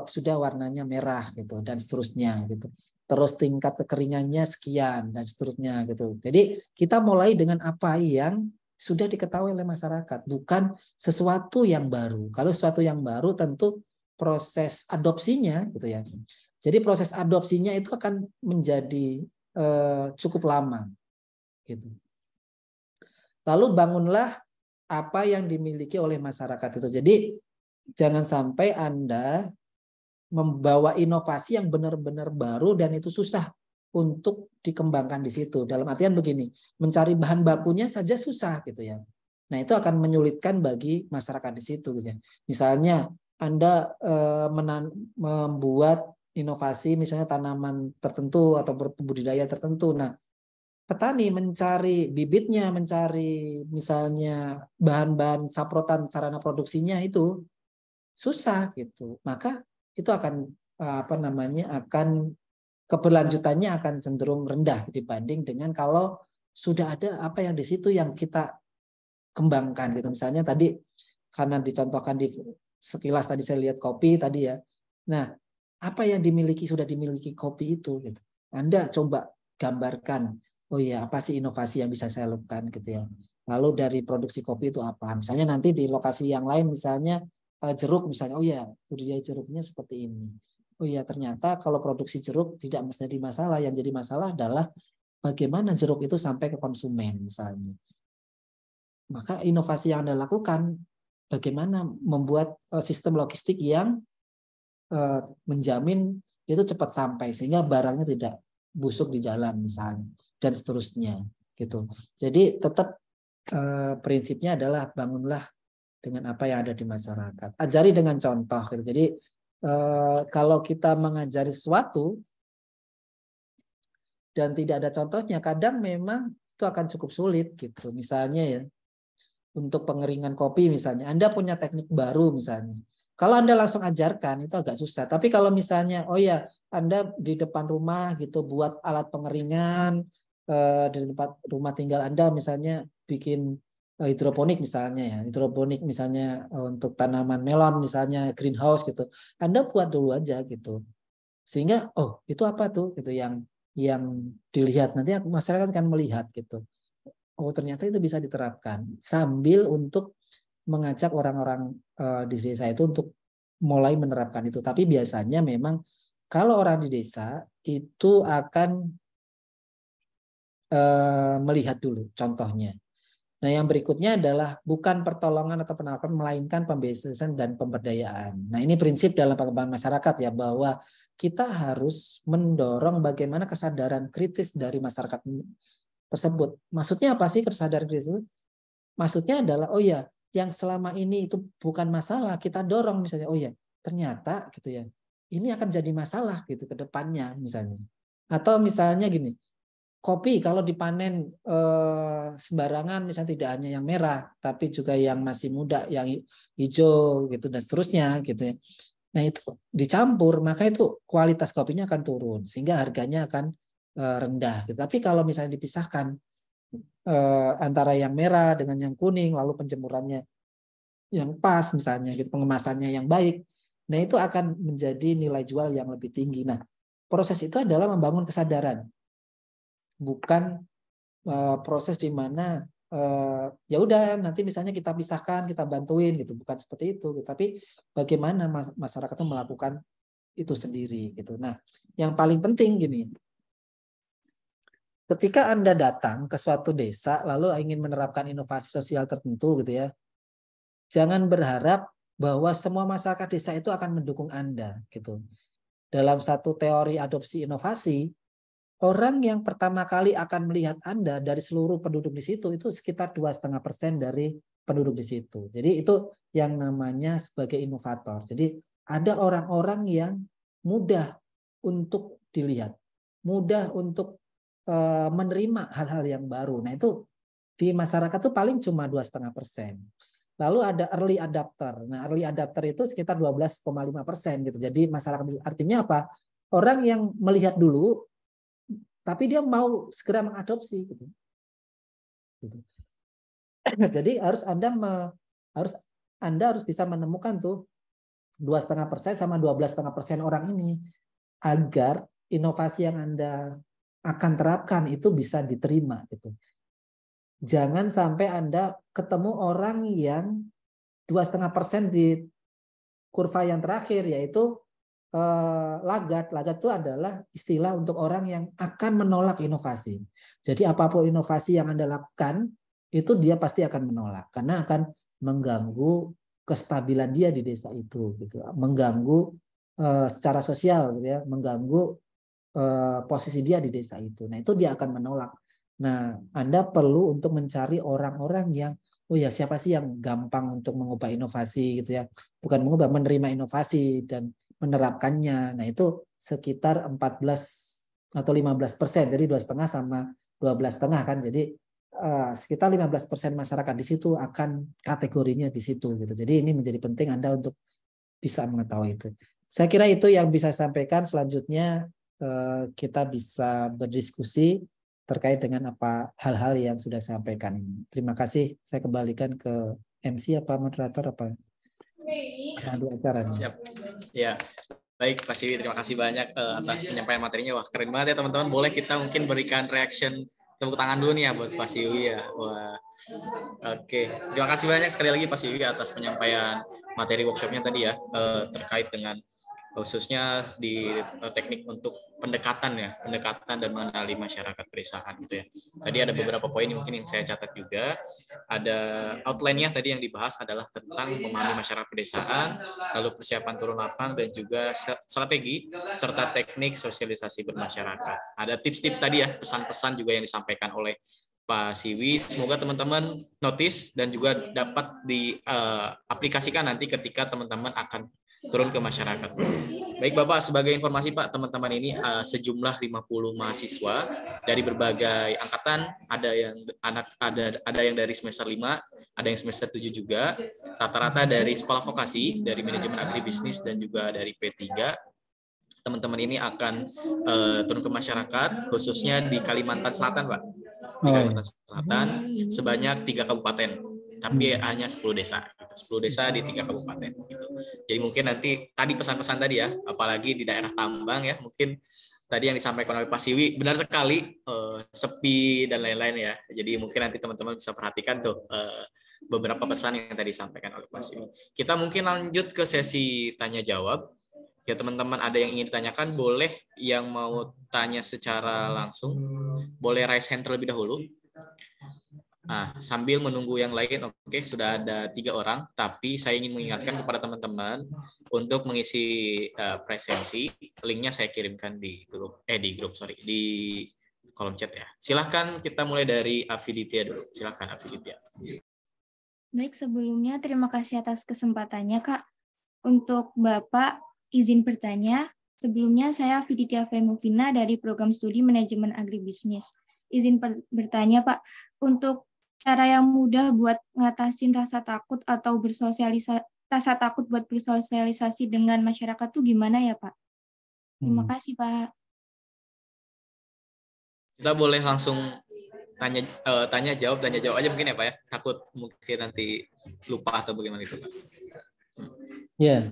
sudah warnanya merah gitu dan seterusnya gitu. Terus tingkat kekeringannya sekian dan seterusnya gitu. Jadi kita mulai dengan apa yang sudah diketahui oleh masyarakat, bukan sesuatu yang baru. Kalau sesuatu yang baru tentu proses adopsinya gitu ya. Jadi proses adopsinya itu akan menjadi cukup lama gitu. Lalu bangunlah apa yang dimiliki oleh masyarakat itu. Jadi jangan sampai Anda membawa inovasi yang benar-benar baru dan itu susah untuk dikembangkan di situ. Dalam artian begini, mencari bahan bakunya saja susah gitu ya. Nah, itu akan menyulitkan bagi masyarakat di situ gitu ya. Misalnya Anda membuat inovasi misalnya tanaman tertentu atau berbudidaya tertentu. Nah, petani mencari bibitnya, mencari misalnya bahan-bahan saprotan sarana produksinya itu susah gitu. Maka itu akan akan keberlanjutannya akan cenderung rendah dibanding dengan kalau sudah ada apa yang di situ yang kita kembangkan gitu. Misalnya tadi karena dicontohkan di sekilas tadi saya lihat kopi tadi ya. Nah, apa yang sudah dimiliki kopi itu gitu. Anda coba gambarkan, oh ya apa sih inovasi yang bisa saya lakukan gitu ya. Lalu dari produksi kopi itu apa? Misalnya nanti di lokasi yang lain misalnya jeruk misalnya, oh ya budidaya jeruknya seperti ini. Oh ya ternyata kalau produksi jeruk tidak menjadi masalah, yang jadi masalah adalah bagaimana jeruk itu sampai ke konsumen misalnya. Maka inovasi yang Anda lakukan bagaimana membuat sistem logistik yang menjamin itu cepat sampai sehingga barangnya tidak busuk di jalan misalnya dan seterusnya gitu. Jadi tetap prinsipnya adalah bangunlah dengan apa yang ada di masyarakat. Ajari dengan contoh. Gitu. Jadi kalau kita mengajari sesuatu dan tidak ada contohnya, kadang memang itu akan cukup sulit gitu. Misalnya ya, untuk pengeringan kopi misalnya, Anda punya teknik baru misalnya. Kalau Anda langsung ajarkan itu agak susah. Tapi kalau misalnya, oh ya, Anda di depan rumah gitu buat alat pengeringan di tempat rumah tinggal Anda misalnya bikin hidroponik misalnya ya, hidroponik misalnya untuk tanaman melon misalnya greenhouse gitu. Anda buat dulu aja gitu. Sehingga oh, itu apa tuh gitu yang dilihat nanti masyarakat akan melihat gitu. Oh, ternyata itu bisa diterapkan sambil untuk mengajak orang-orang di desa itu untuk mulai menerapkan itu. Tapi biasanya memang kalau orang di desa itu akan melihat dulu contohnya. Nah, yang berikutnya adalah bukan pertolongan atau penerapan, melainkan pembiasan dan pemberdayaan. Nah, ini prinsip dalam pengembangan masyarakat ya, bahwa kita harus mendorong bagaimana kesadaran kritis dari masyarakat tersebut. Maksudnya apa sih kesadaran kritis itu? Maksudnya adalah, oh ya, yang selama ini itu bukan masalah, kita dorong misalnya, oh ya, ternyata gitu ya, ini akan jadi masalah gitu ke depannya misalnya. Atau misalnya gini, kopi kalau dipanen sembarangan misalnya tidak hanya yang merah tapi juga yang masih muda, yang hijau gitu dan seterusnya gitu ya. Nah itu dicampur maka itu kualitas kopinya akan turun sehingga harganya akan rendah gitu. Tapi kalau misalnya dipisahkan antara yang merah dengan yang kuning lalu penjemurannya yang pas misalnya gitu, pengemasannya yang baik, nah itu akan menjadi nilai jual yang lebih tinggi. Nah proses itu adalah membangun kesadaran, bukan proses di mana ya udah nanti misalnya kita pisahkan, kita bantuin gitu, bukan seperti itu. Tapi bagaimana masyarakat itu melakukan itu sendiri gitu. Nah, yang paling penting gini, ketika Anda datang ke suatu desa lalu ingin menerapkan inovasi sosial tertentu gitu ya, jangan berharap bahwa semua masyarakat desa itu akan mendukung Anda gitu. Dalam satu teori adopsi inovasi, orang yang pertama kali akan melihat Anda dari seluruh penduduk di situ itu sekitar 2,5% dari penduduk di situ. Jadi itu yang namanya sebagai inovator. Jadi ada orang-orang yang mudah untuk dilihat, mudah untuk menerima hal-hal yang baru. Nah itu di masyarakat itu paling cuma 2,5%. Lalu ada early adapter. Nah early adapter itu sekitar 12,5% gitu. Jadi masyarakat artinya apa? Orang yang melihat dulu tapi dia mau segera mengadopsi gitu. Jadi Anda harus bisa menemukan tuh 2,5% sama 12,5% orang ini agar inovasi yang Anda akan terapkan itu bisa diterima gitu. Jangan sampai Anda ketemu orang yang 2,5% di kurva yang terakhir, yaitu lagat. Lagat itu adalah istilah untuk orang yang akan menolak inovasi. Jadi apapun inovasi yang Anda lakukan, itu dia pasti akan menolak. Karena akan mengganggu kestabilan dia di desa itu. Gitu. Mengganggu secara sosial, gitu ya, mengganggu posisi dia di desa itu. Nah itu dia akan menolak. Nah Anda perlu untuk mencari orang-orang yang, oh ya siapa sih yang gampang untuk mengubah inovasi gitu ya. Bukan mengubah, menerima inovasi dan menerapkannya. Nah itu sekitar 14 atau 15%. Jadi 2,5 sama 12,5 kan. Jadi sekitar 15% masyarakat di situ akan kategorinya di situ gitu. Jadi ini menjadi penting Anda untuk bisa mengetahui itu. Saya kira itu yang bisa saya sampaikan. Selanjutnya kita bisa berdiskusi terkait dengan apa hal-hal yang sudah saya sampaikan ini. Terima kasih. Saya kembalikan ke MC apa moderator apa pandu acara. Siap. Ya. Baik, Pak Siwi, terima kasih banyak atas penyampaian materinya. Wah, keren banget ya teman-teman. Boleh kita mungkin berikan reaction, tepuk tangan dulu nih ya buat Pak Siwi ya. Wah. Oke, terima kasih banyak sekali lagi Pak Siwi atas penyampaian materi workshopnya tadi ya, terkait dengan khususnya di teknik untuk pendekatan dan mengenali masyarakat pedesaan gitu ya. Tadi ada beberapa poin yang mungkin saya catat juga. Ada outline-nya tadi yang dibahas adalah tentang memahami masyarakat pedesaan, lalu persiapan turun lapang dan juga strategi serta teknik sosialisasi bermasyarakat. Ada tips-tips tadi ya, pesan-pesan juga yang disampaikan oleh Pak Siwi. Semoga teman-teman notice dan juga dapat diaplikasikan nanti ketika teman-teman akan turun ke masyarakat. Baik Bapak, sebagai informasi Pak, teman-teman ini sejumlah 50 mahasiswa dari berbagai angkatan, ada yang dari semester 5, ada yang semester 7 juga, rata-rata dari sekolah vokasi, dari manajemen agribisnis dan juga dari P3. Teman-teman ini akan turun ke masyarakat, khususnya di Kalimantan Selatan, Pak. Di Kalimantan Selatan, sebanyak 3 kabupaten, tapi hanya 10 desa. 10 desa di 3 kabupaten. Gitu. Jadi mungkin nanti, tadi pesan-pesan tadi ya, apalagi di daerah tambang ya, mungkin tadi yang disampaikan oleh Pak Siwi, benar sekali, sepi dan lain-lain ya. Jadi mungkin nanti teman-teman bisa perhatikan tuh, beberapa pesan yang tadi disampaikan oleh Pak Siwi. Kita mungkin lanjut ke sesi tanya-jawab. Ya teman-teman ada yang ingin ditanyakan, boleh yang mau tanya secara langsung, boleh raise hand terlebih dahulu. Nah, sambil menunggu yang lain, oke, sudah ada 3 orang, tapi saya ingin mengingatkan kepada teman-teman untuk mengisi presensi, linknya saya kirimkan di kolom chat ya. Silahkan kita mulai dari Afiditya dulu, silahkan Afiditya. Baik, sebelumnya terima kasih atas kesempatannya Kak. Untuk Bapak, izin bertanya, sebelumnya saya Afiditya Femovina dari Program Studi Manajemen Agribisnis. Izin bertanya Pak, untuk cara yang mudah buat ngatasin rasa takut atau buat bersosialisasi dengan masyarakat tuh gimana ya Pak? Terima kasih Pak. Kita boleh langsung tanya jawab aja mungkin ya Pak ya. Takut mungkin nanti lupa atau bagaimana itu Pak. Ya,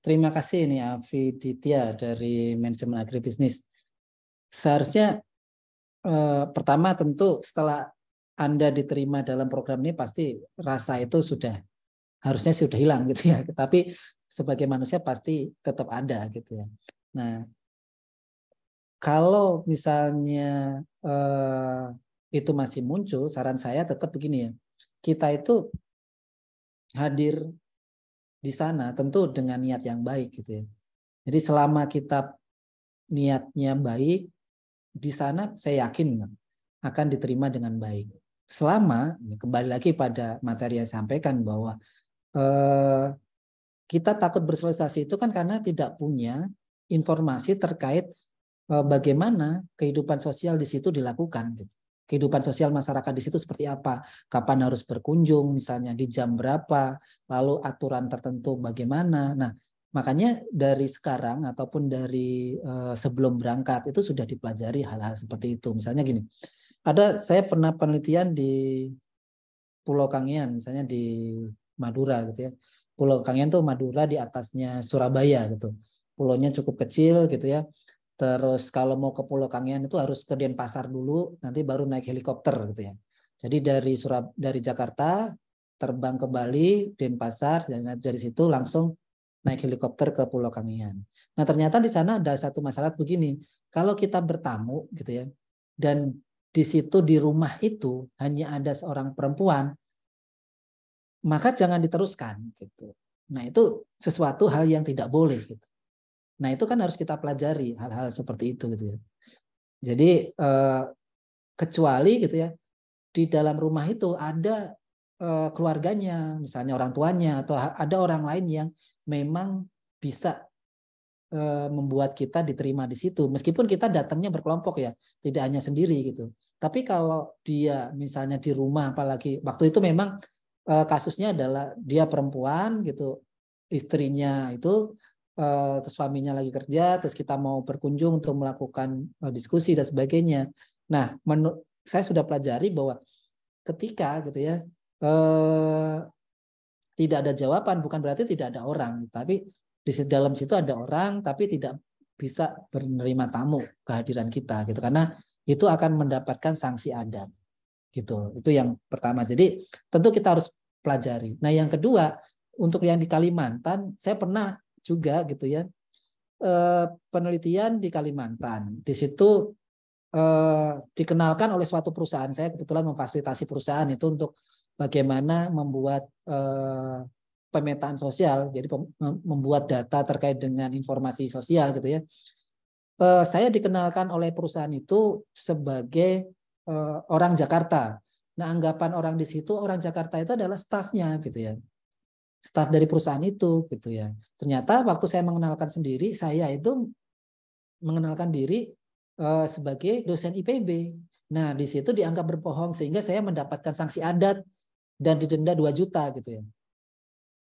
terima kasih ini Afiditya dari Manajemen Agribisnis. Seharusnya pertama tentu setelah Anda diterima dalam program ini pasti rasa itu harusnya sudah hilang gitu ya. Tapi sebagai manusia pasti tetap ada gitu ya. Nah, kalau misalnya itu masih muncul, saran saya tetap begini ya. Kita itu hadir di sana tentu dengan niat yang baik gitu ya. Jadi selama kita niatnya baik, di sana saya yakin akan diterima dengan baik. Selama, kembali lagi pada materi yang saya sampaikan bahwa kita takut bersosialisasi itu kan karena tidak punya informasi terkait bagaimana kehidupan sosial di situ dilakukan. Gitu. Kehidupan sosial masyarakat di situ seperti apa, kapan harus berkunjung, misalnya di jam berapa, lalu aturan tertentu bagaimana. Nah, makanya dari sekarang ataupun dari sebelum berangkat itu sudah dipelajari hal-hal seperti itu. Misalnya gini, saya pernah penelitian di Pulau Kangean, misalnya di Madura gitu ya. Pulau Kangean tuh Madura di atasnya Surabaya gitu. Pulaunya cukup kecil gitu ya. Terus kalau mau ke Pulau Kangean itu harus ke Denpasar dulu, nanti baru naik helikopter gitu ya. Jadi dari Jakarta terbang ke Bali, Denpasar, dan dari situ langsung naik helikopter ke Pulau Kangean. Nah ternyata di sana ada satu masalah begini, kalau kita bertamu gitu ya, dan di situ di rumah itu hanya ada seorang perempuan, maka jangan diteruskan gitu. Nah itu sesuatu hal yang tidak boleh gitu. Nah itu kan harus kita pelajari hal-hal seperti itu gitu ya. Jadi kecuali gitu ya di dalam rumah itu ada keluarganya, misalnya orang tuanya atau ada orang lain yang memang bisa membuat kita diterima di situ. Meskipun kita datangnya berkelompok ya, tidak hanya sendiri gitu. Tapi kalau dia misalnya di rumah, apalagi waktu itu memang kasusnya adalah dia perempuan gitu, istrinya itu terus suaminya lagi kerja, terus kita mau berkunjung untuk melakukan diskusi dan sebagainya. Nah, saya sudah pelajari bahwa ketika gitu ya tidak ada jawaban, bukan berarti tidak ada orang, tapi di dalam situ ada orang, tapi tidak bisa menerima tamu kehadiran kita gitu, karena itu akan mendapatkan sanksi adat gitu. Itu yang pertama. Jadi tentu kita harus pelajari. Nah yang kedua, untuk yang di Kalimantan, saya pernah juga gitu ya penelitian di Kalimantan. Di situ dikenalkan oleh suatu perusahaan. Saya kebetulan memfasilitasi perusahaan itu untuk bagaimana membuat pemetaan sosial, jadi membuat data terkait dengan informasi sosial gitu ya. Saya dikenalkan oleh perusahaan itu sebagai orang Jakarta. Nah, anggapan orang di situ orang Jakarta itu adalah stafnya gitu ya. Staf dari perusahaan itu gitu ya. Ternyata waktu saya mengenalkan sendiri, saya itu mengenalkan diri sebagai dosen IPB. Nah, di situ dianggap berbohong sehingga saya mendapatkan sanksi adat dan didenda 2 juta gitu ya.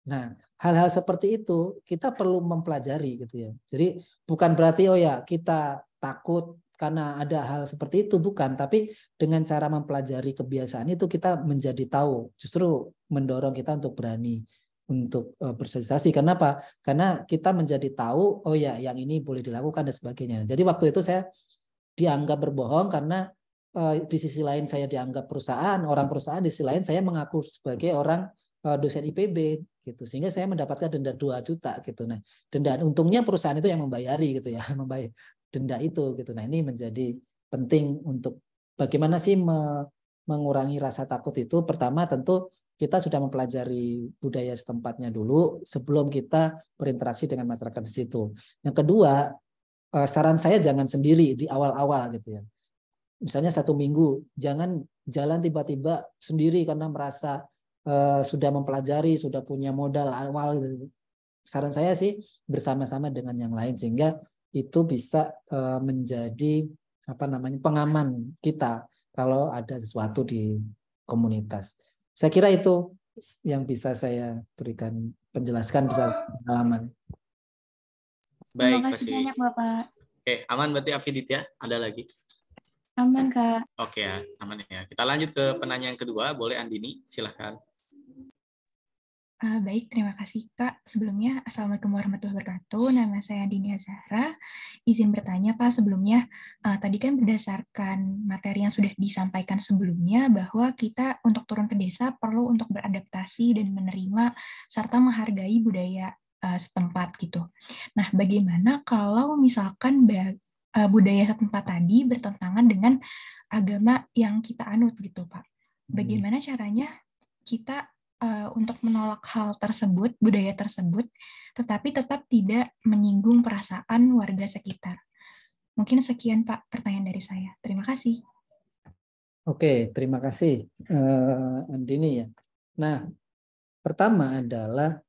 Nah, hal-hal seperti itu kita perlu mempelajari gitu ya. Jadi bukan berarti oh ya kita takut karena ada hal seperti itu, bukan, tapi dengan cara mempelajari kebiasaan itu kita menjadi tahu, justru mendorong kita untuk berani untuk bersosialisasi. Kenapa? Karena kita menjadi tahu oh ya yang ini boleh dilakukan dan sebagainya. Jadi waktu itu saya dianggap berbohong karena di sisi lain saya dianggap orang perusahaan, di sisi lain saya mengaku sebagai orang dosen IPB gitu, sehingga saya mendapatkan denda 2 juta gitu. Nah, denda untungnya perusahaan itu yang membayari gitu ya, membayar denda itu gitu. Nah, ini menjadi penting untuk bagaimana sih mengurangi rasa takut itu. Pertama tentu kita sudah mempelajari budaya setempatnya dulu sebelum kita berinteraksi dengan masyarakat di situ. Yang kedua, saran saya jangan sendiri di awal-awal gitu ya. Misalnya 1 minggu, jangan jalan tiba-tiba sendiri karena merasa sudah mempelajari, sudah punya modal awal. Saran saya sih bersama-sama dengan yang lain sehingga itu bisa menjadi pengaman kita kalau ada sesuatu di komunitas. Saya kira itu yang bisa saya berikan penjelaskan bisa pengalaman. Baik, Terima kasih banyak Bapak. Oke, aman berarti Afiditya? Ada lagi? Aman Kak. Oke ya, aman ya. Kita lanjut ke penanya yang kedua. Boleh Andini, silahkan. Baik, terima kasih Kak. Sebelumnya, Assalamualaikum warahmatullahi wabarakatuh. Nama saya Dini Azahra. Izin bertanya Pak, sebelumnya tadi kan berdasarkan materi yang sudah disampaikan sebelumnya bahwa kita untuk turun ke desa perlu untuk beradaptasi dan menerima serta menghargai budaya setempat gitu. Nah, bagaimana kalau misalkan budaya setempat tadi bertentangan dengan agama yang kita anut gitu Pak? Bagaimana caranya kita untuk menolak hal tersebut, budaya tersebut, tetapi tetap tidak menyinggung perasaan warga sekitar. Mungkin sekian Pak pertanyaan dari saya. Terima kasih. Oke, terima kasih Andini ya. Nah, pertama adalah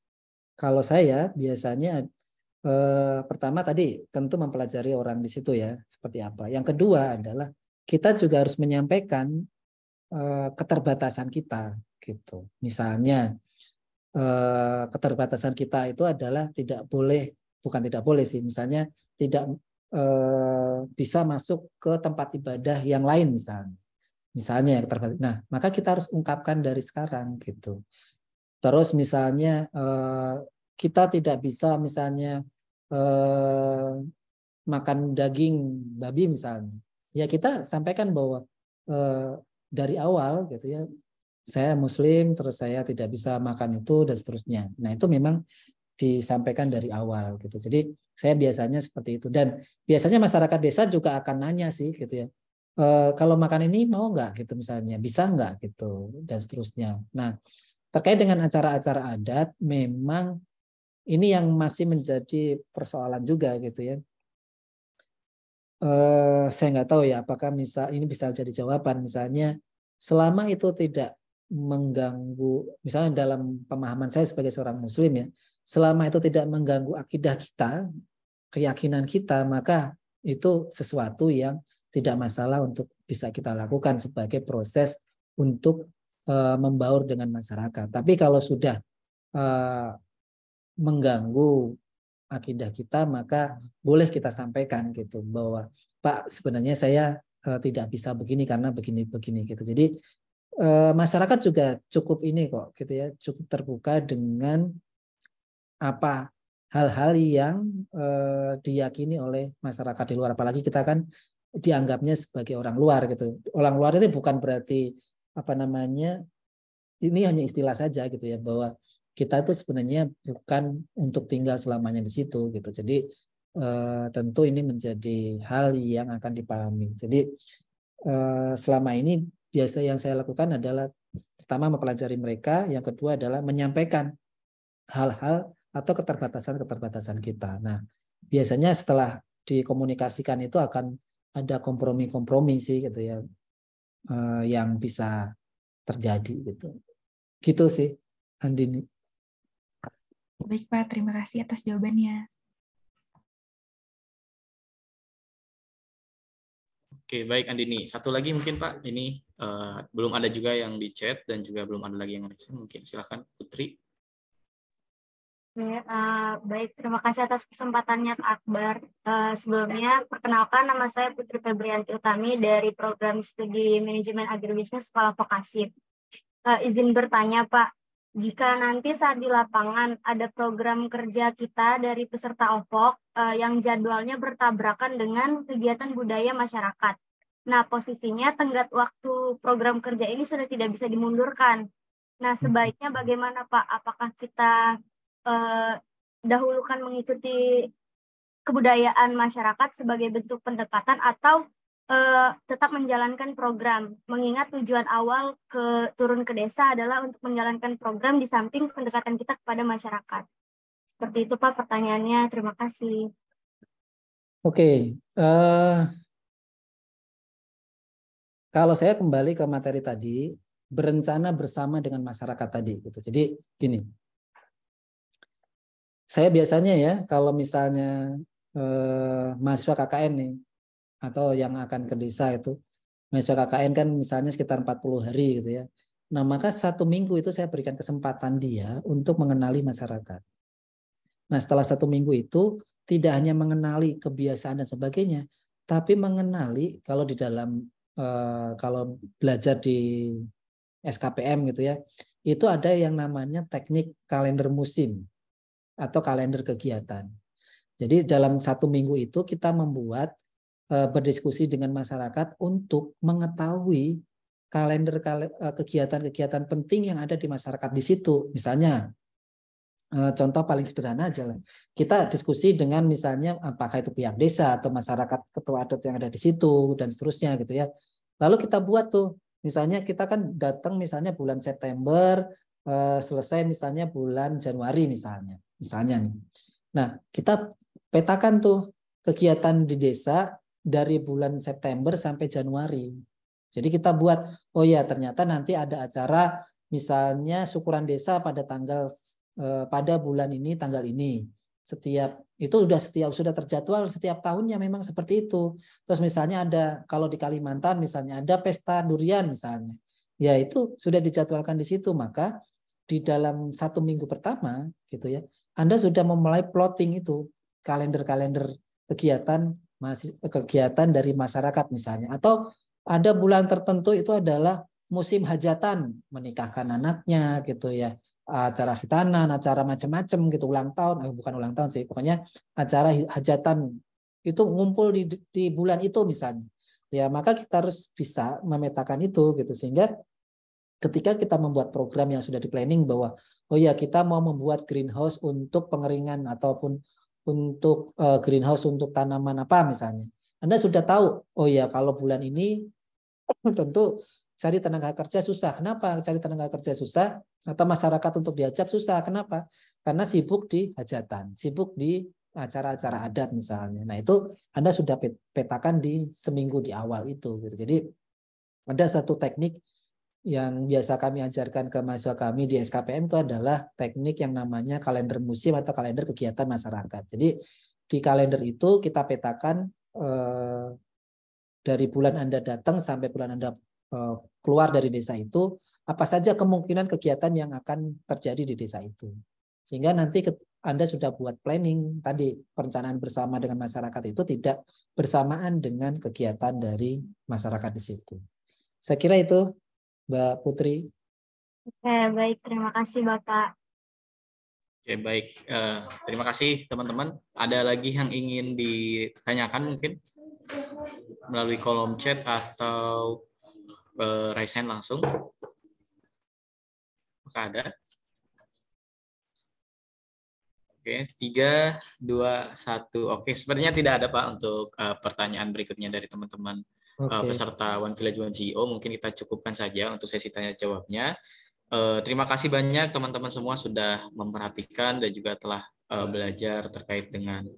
kalau saya biasanya pertama tadi tentu mempelajari orang di situ ya, seperti apa. Yang kedua adalah kita juga harus menyampaikan keterbatasan kita gitu. Misalnya keterbatasan kita itu adalah bukan tidak boleh sih, misalnya tidak bisa masuk ke tempat ibadah yang lain misalnya yang terbatas. Nah, maka kita harus ungkapkan dari sekarang gitu. Terus misalnya kita tidak bisa misalnya makan daging babi misalnya, ya kita sampaikan bahwa dari awal gitu ya, saya Muslim, terus saya tidak bisa makan itu dan seterusnya. Nah itu memang disampaikan dari awal gitu. Jadi saya biasanya seperti itu, dan biasanya masyarakat desa juga akan nanya sih gitu ya. Kalau makan ini mau nggak gitu misalnya, bisa nggak gitu dan seterusnya. Nah terkait dengan acara-acara adat, memang ini yang masih menjadi persoalan juga gitu ya. Saya nggak tahu ya apakah ini bisa jadi jawaban, misalnya selama itu tidak mengganggu, misalnya dalam pemahaman saya sebagai seorang Muslim ya, selama itu tidak mengganggu akidah kita, keyakinan kita, maka itu sesuatu yang tidak masalah untuk bisa kita lakukan sebagai proses untuk membaur dengan masyarakat. Tapi kalau sudah mengganggu akidah kita, maka boleh kita sampaikan gitu bahwa Pak sebenarnya saya tidak bisa begini karena begini gitu. Jadi masyarakat juga cukup ini kok gitu ya, cukup terbuka dengan apa hal-hal yang diyakini oleh masyarakat di luar, apalagi kita kan dianggapnya sebagai orang luar gitu. Orang luar itu bukan berarti apa namanya, ini hanya istilah saja gitu ya, bahwa kita itu sebenarnya bukan untuk tinggal selamanya di situ gitu. Jadi tentu ini menjadi hal yang akan dipahami. Jadi selama ini biasa yang saya lakukan adalah pertama mempelajari mereka, yang kedua adalah menyampaikan hal-hal atau keterbatasan-keterbatasan kita. Nah, biasanya setelah dikomunikasikan itu akan ada kompromi-kompromi sih gitu ya, yang bisa terjadi gitu. Gitu sih, Andini. Baik Pak, terima kasih atas jawabannya. Oke, baik Andini. Satu lagi mungkin Pak, ini belum ada juga yang di chat dan juga belum ada lagi yang nge-reaction. Mungkin silakan Putri. Baik, terima kasih atas kesempatannya Kak Akbar. Sebelumnya, perkenalkan nama saya Putri Febrianti Utami dari Program Studi Manajemen Agribisnis Sekolah Vokasi. Izin bertanya Pak, jika nanti saat di lapangan ada program kerja kita dari peserta OVOK yang jadwalnya bertabrakan dengan kegiatan budaya masyarakat. Nah, posisinya tenggat waktu program kerja ini sudah tidak bisa dimundurkan. Nah, sebaiknya bagaimana Pak? Apakah kita dahulukan mengikuti kebudayaan masyarakat sebagai bentuk pendekatan atau tetap menjalankan program, mengingat tujuan awal turun ke desa adalah untuk menjalankan program di samping pendekatan kita kepada masyarakat. Seperti itu Pak pertanyaannya. Terima kasih. Oke, kalau saya kembali ke materi tadi, berencana bersama dengan masyarakat tadi gitu. Jadi gini, saya biasanya ya kalau misalnya mahasiswa KKN nih, atau yang akan ke desa itu, mahasiswa KKN kan misalnya sekitar 40 hari gitu ya. Nah maka 1 minggu itu saya berikan kesempatan dia untuk mengenali masyarakat. Nah setelah 1 minggu itu tidak hanya mengenali kebiasaan dan sebagainya, tapi mengenali kalau di dalam kalau belajar di SKPM gitu ya, itu ada yang namanya teknik kalender musim atau kalender kegiatan. Jadi dalam 1 minggu itu kita membuat berdiskusi dengan masyarakat untuk mengetahui kalender kegiatan-kegiatan penting yang ada di masyarakat di situ. Misalnya, contoh paling sederhana aja lah. Kita diskusi dengan misalnya apakah itu pihak desa atau masyarakat ketua adat yang ada di situ dan seterusnya gitu ya. Lalu kita buat tuh, misalnya kita kan datang misalnya bulan September, selesai misalnya bulan Januari misalnya nih. Nah, kita petakan tuh kegiatan di desa dari bulan September sampai Januari. Jadi kita buat, oh ya ternyata nanti ada acara misalnya syukuran desa pada bulan ini tanggal ini. Sudah terjadwal setiap tahunnya memang seperti itu. Terus misalnya ada kalau di Kalimantan misalnya ada pesta durian misalnya. Ya itu sudah dijadwalkan di situ, maka di dalam 1 minggu pertama gitu ya, Anda sudah memulai plotting itu kalender-kalender kegiatan dari masyarakat misalnya, atau ada bulan tertentu itu adalah musim hajatan, menikahkan anaknya gitu ya, acara hitanan, acara macam-macam gitu, ulang tahun, bukan ulang tahun sih, pokoknya acara hajatan itu ngumpul di bulan itu misalnya. Ya, maka kita harus bisa memetakan itu gitu, sehingga ketika kita membuat program yang sudah di planning bahwa oh ya kita mau membuat greenhouse untuk pengeringan ataupun untuk greenhouse untuk tanaman apa misalnya. Anda sudah tahu, oh ya kalau bulan ini tentu cari tenaga kerja susah. Kenapa cari tenaga kerja susah? Atau masyarakat untuk diajak susah. Kenapa? Karena sibuk di hajatan, sibuk di acara-acara adat misalnya. Nah itu Anda sudah petakan di seminggu di awal itu. Jadi ada satu teknik yang biasa kami ajarkan ke mahasiswa kami di SKPM itu adalah teknik yang namanya kalender musim atau kalender kegiatan masyarakat. Jadi di kalender itu kita petakan dari bulan Anda datang sampai bulan Anda keluar dari desa itu, apa saja kemungkinan kegiatan yang akan terjadi di desa itu. Sehingga nanti Anda sudah buat planning tadi, perencanaan bersama dengan masyarakat itu tidak bersamaan dengan kegiatan dari masyarakat di situ. Saya kira itu, Mbak Putri. Oke, baik. Terima kasih, Bapak. Oke, baik. Terima kasih, teman-teman. Ada lagi yang ingin ditanyakan mungkin melalui kolom chat atau raise hand langsung? Apakah ada? Oke, 3, 2, 1. Oke, sepertinya tidak ada, Pak, untuk pertanyaan berikutnya dari teman-teman peserta One Village One CEO. Mungkin kita cukupkan saja untuk sesi tanya jawabnya. Terima kasih banyak teman-teman semua sudah memperhatikan dan juga telah belajar terkait dengan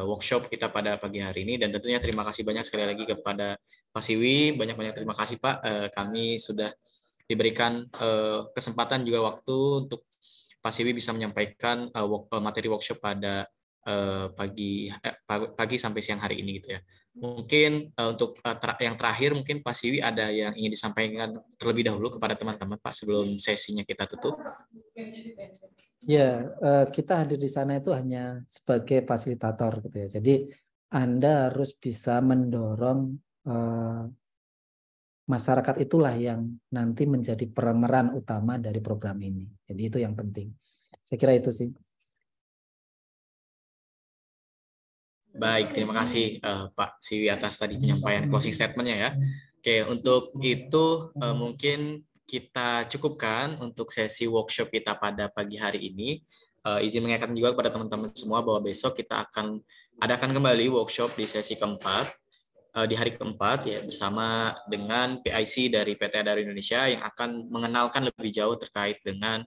workshop kita pada pagi hari ini. Dan tentunya terima kasih banyak sekali lagi kepada Pak Siwi. Banyak-banyak terima kasih, Pak. Kami sudah diberikan kesempatan juga waktu untuk Pak Siwi bisa menyampaikan materi workshop pada pagi sampai siang hari ini gitu ya. Mungkin untuk yang terakhir mungkin Pak Siwi ada yang ingin disampaikan terlebih dahulu kepada teman-teman Pak sebelum sesinya kita tutup. Ya, kita hadir di sana itu hanya sebagai fasilitator gitu ya. Jadi Anda harus bisa mendorong masyarakat itulah yang nanti menjadi pemeran utama dari program ini. Jadi itu yang penting. Saya kira itu sih. Baik, terima kasih Pak Siwi atas tadi penyampaian closing statement-nya ya. Oke, untuk itu mungkin kita cukupkan untuk sesi workshop kita pada pagi hari ini. Izin mengingatkan juga kepada teman-teman semua bahwa besok kita akan adakan kembali workshop di sesi keempat, di hari keempat ya, bersama dengan PIC dari PT Adaro Indonesia yang akan mengenalkan lebih jauh terkait dengan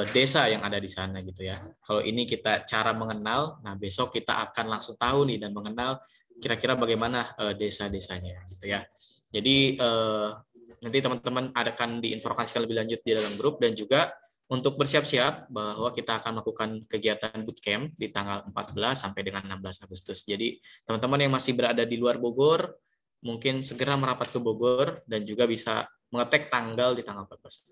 desa yang ada di sana gitu ya. Kalau ini kita cara mengenal, nah besok kita akan langsung tahu nih dan mengenal kira-kira bagaimana desa-desanya gitu ya. Jadi nanti teman-teman akan diinformasikan lebih lanjut di dalam grup, dan juga untuk bersiap-siap bahwa kita akan melakukan kegiatan bootcamp di tanggal 14 sampai dengan 16 Agustus. Jadi teman-teman yang masih berada di luar Bogor mungkin segera merapat ke Bogor dan juga bisa mengetek tanggal di tanggal 14.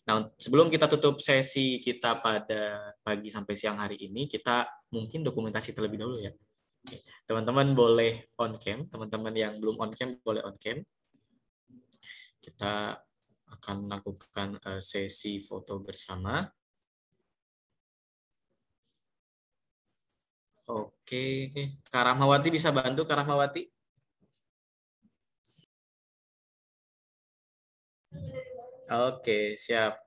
Nah, sebelum kita tutup sesi kita pada pagi sampai siang hari ini, kita mungkin dokumentasi terlebih dahulu ya. Teman-teman boleh on cam, teman-teman yang belum on cam boleh on cam. Kita akan melakukan sesi foto bersama. Oke, Kak Rahmawati bisa bantu, Kak Rahmawati? Oke, siap.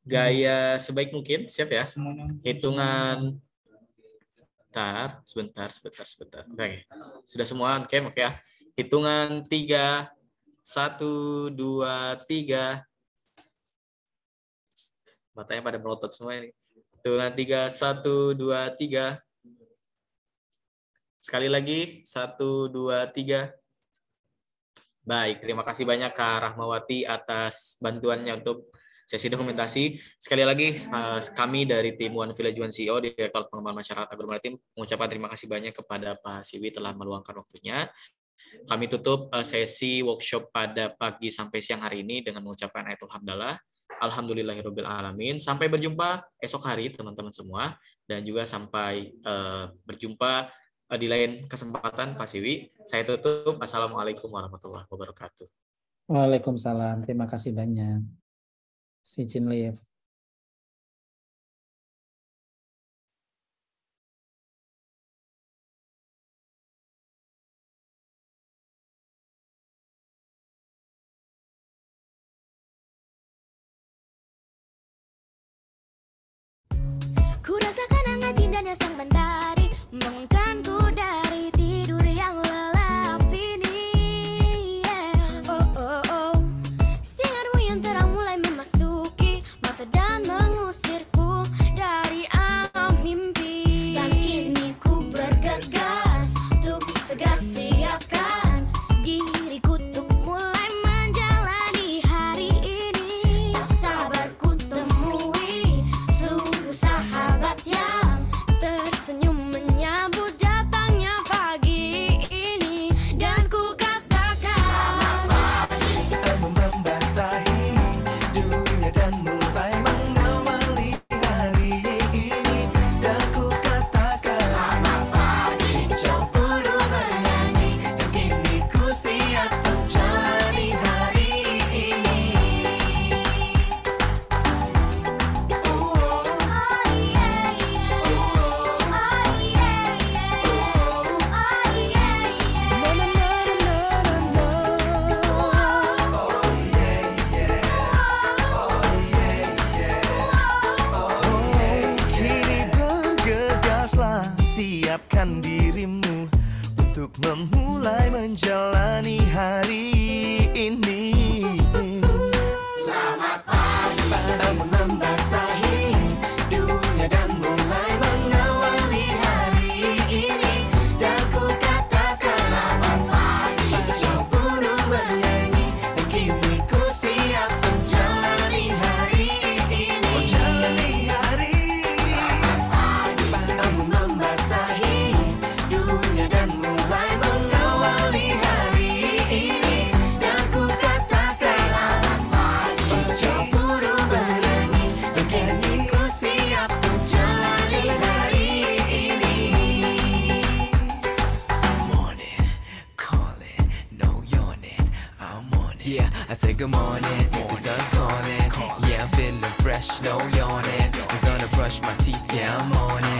Gaya sebaik mungkin, siap ya? Hitungan, sebentar. Oke, sudah semua, oke ya. Hitungan 3, 1, 2, 3. Matanya pada melotot semua ini. Hitungan 3, 1, 2, 3. Sekali lagi, 1, 2, 3. Baik, terima kasih banyak Kak Rahmawati atas bantuannya untuk sesi dokumentasi. Sekali lagi, kami dari tim One Village One CEO, Direktorat Pengembangan Masyarakat Agromaritim, mengucapkan terima kasih banyak kepada Pak Siwi telah meluangkan waktunya. Kami tutup sesi workshop pada pagi sampai siang hari ini dengan mengucapkan ayatul hamdalah. Alhamdulillahirabbil alamin. Sampai berjumpa esok hari teman-teman semua, dan juga sampai berjumpa di lain kesempatan Pak Siwi. Saya tutup. Assalamualaikum warahmatullahi wabarakatuh. Waalaikumsalam. Terima kasih banyak. Izin live. Ku rasakan hangat indahnya sang mentari mengangkatku dari tidur yang lelap ini. Oh. Sinarmu yang terang mulai memasuki mata dan mengusirku dari alam mimpi. Dan kini ku bergegas untuk segera siapkan diriku untuk mulai menjalani hari ini. Tak sabar ku temui seluruh sahabat yang tersenyum menyambut datangnya pagi ini. Dan ku katakan membasahi dunia dan mulai mengawali hari ini. Dan ku katakan selamat pagi, cemburu bernyanyi, dan kini ku siap untuk jalani hari ini. Kini bergegaslah, siapkan dirimu untuk memulai menjalani hari ini. Selamat pagi, membasahi dunia dan mulai mengawali hari ini. Dan ku katakan selamat pagi, cemburu bernyanyi, dan kini ku siap menjalani hari ini. Menjalani hari. Selamat pagi, membasahi dunia dan mulai mengawali hari ini. Dan ku katakan selamat pagi, cemburu bernyanyi, dan kini ku siap menjalani hari ini. Morning, calling, no yawning, I'm on it. Yeah, I say good morning, the sun's calling. Yeah, I'm feeling fresh, no yawning. I'm gonna brush my teeth, yeah, I'm on it.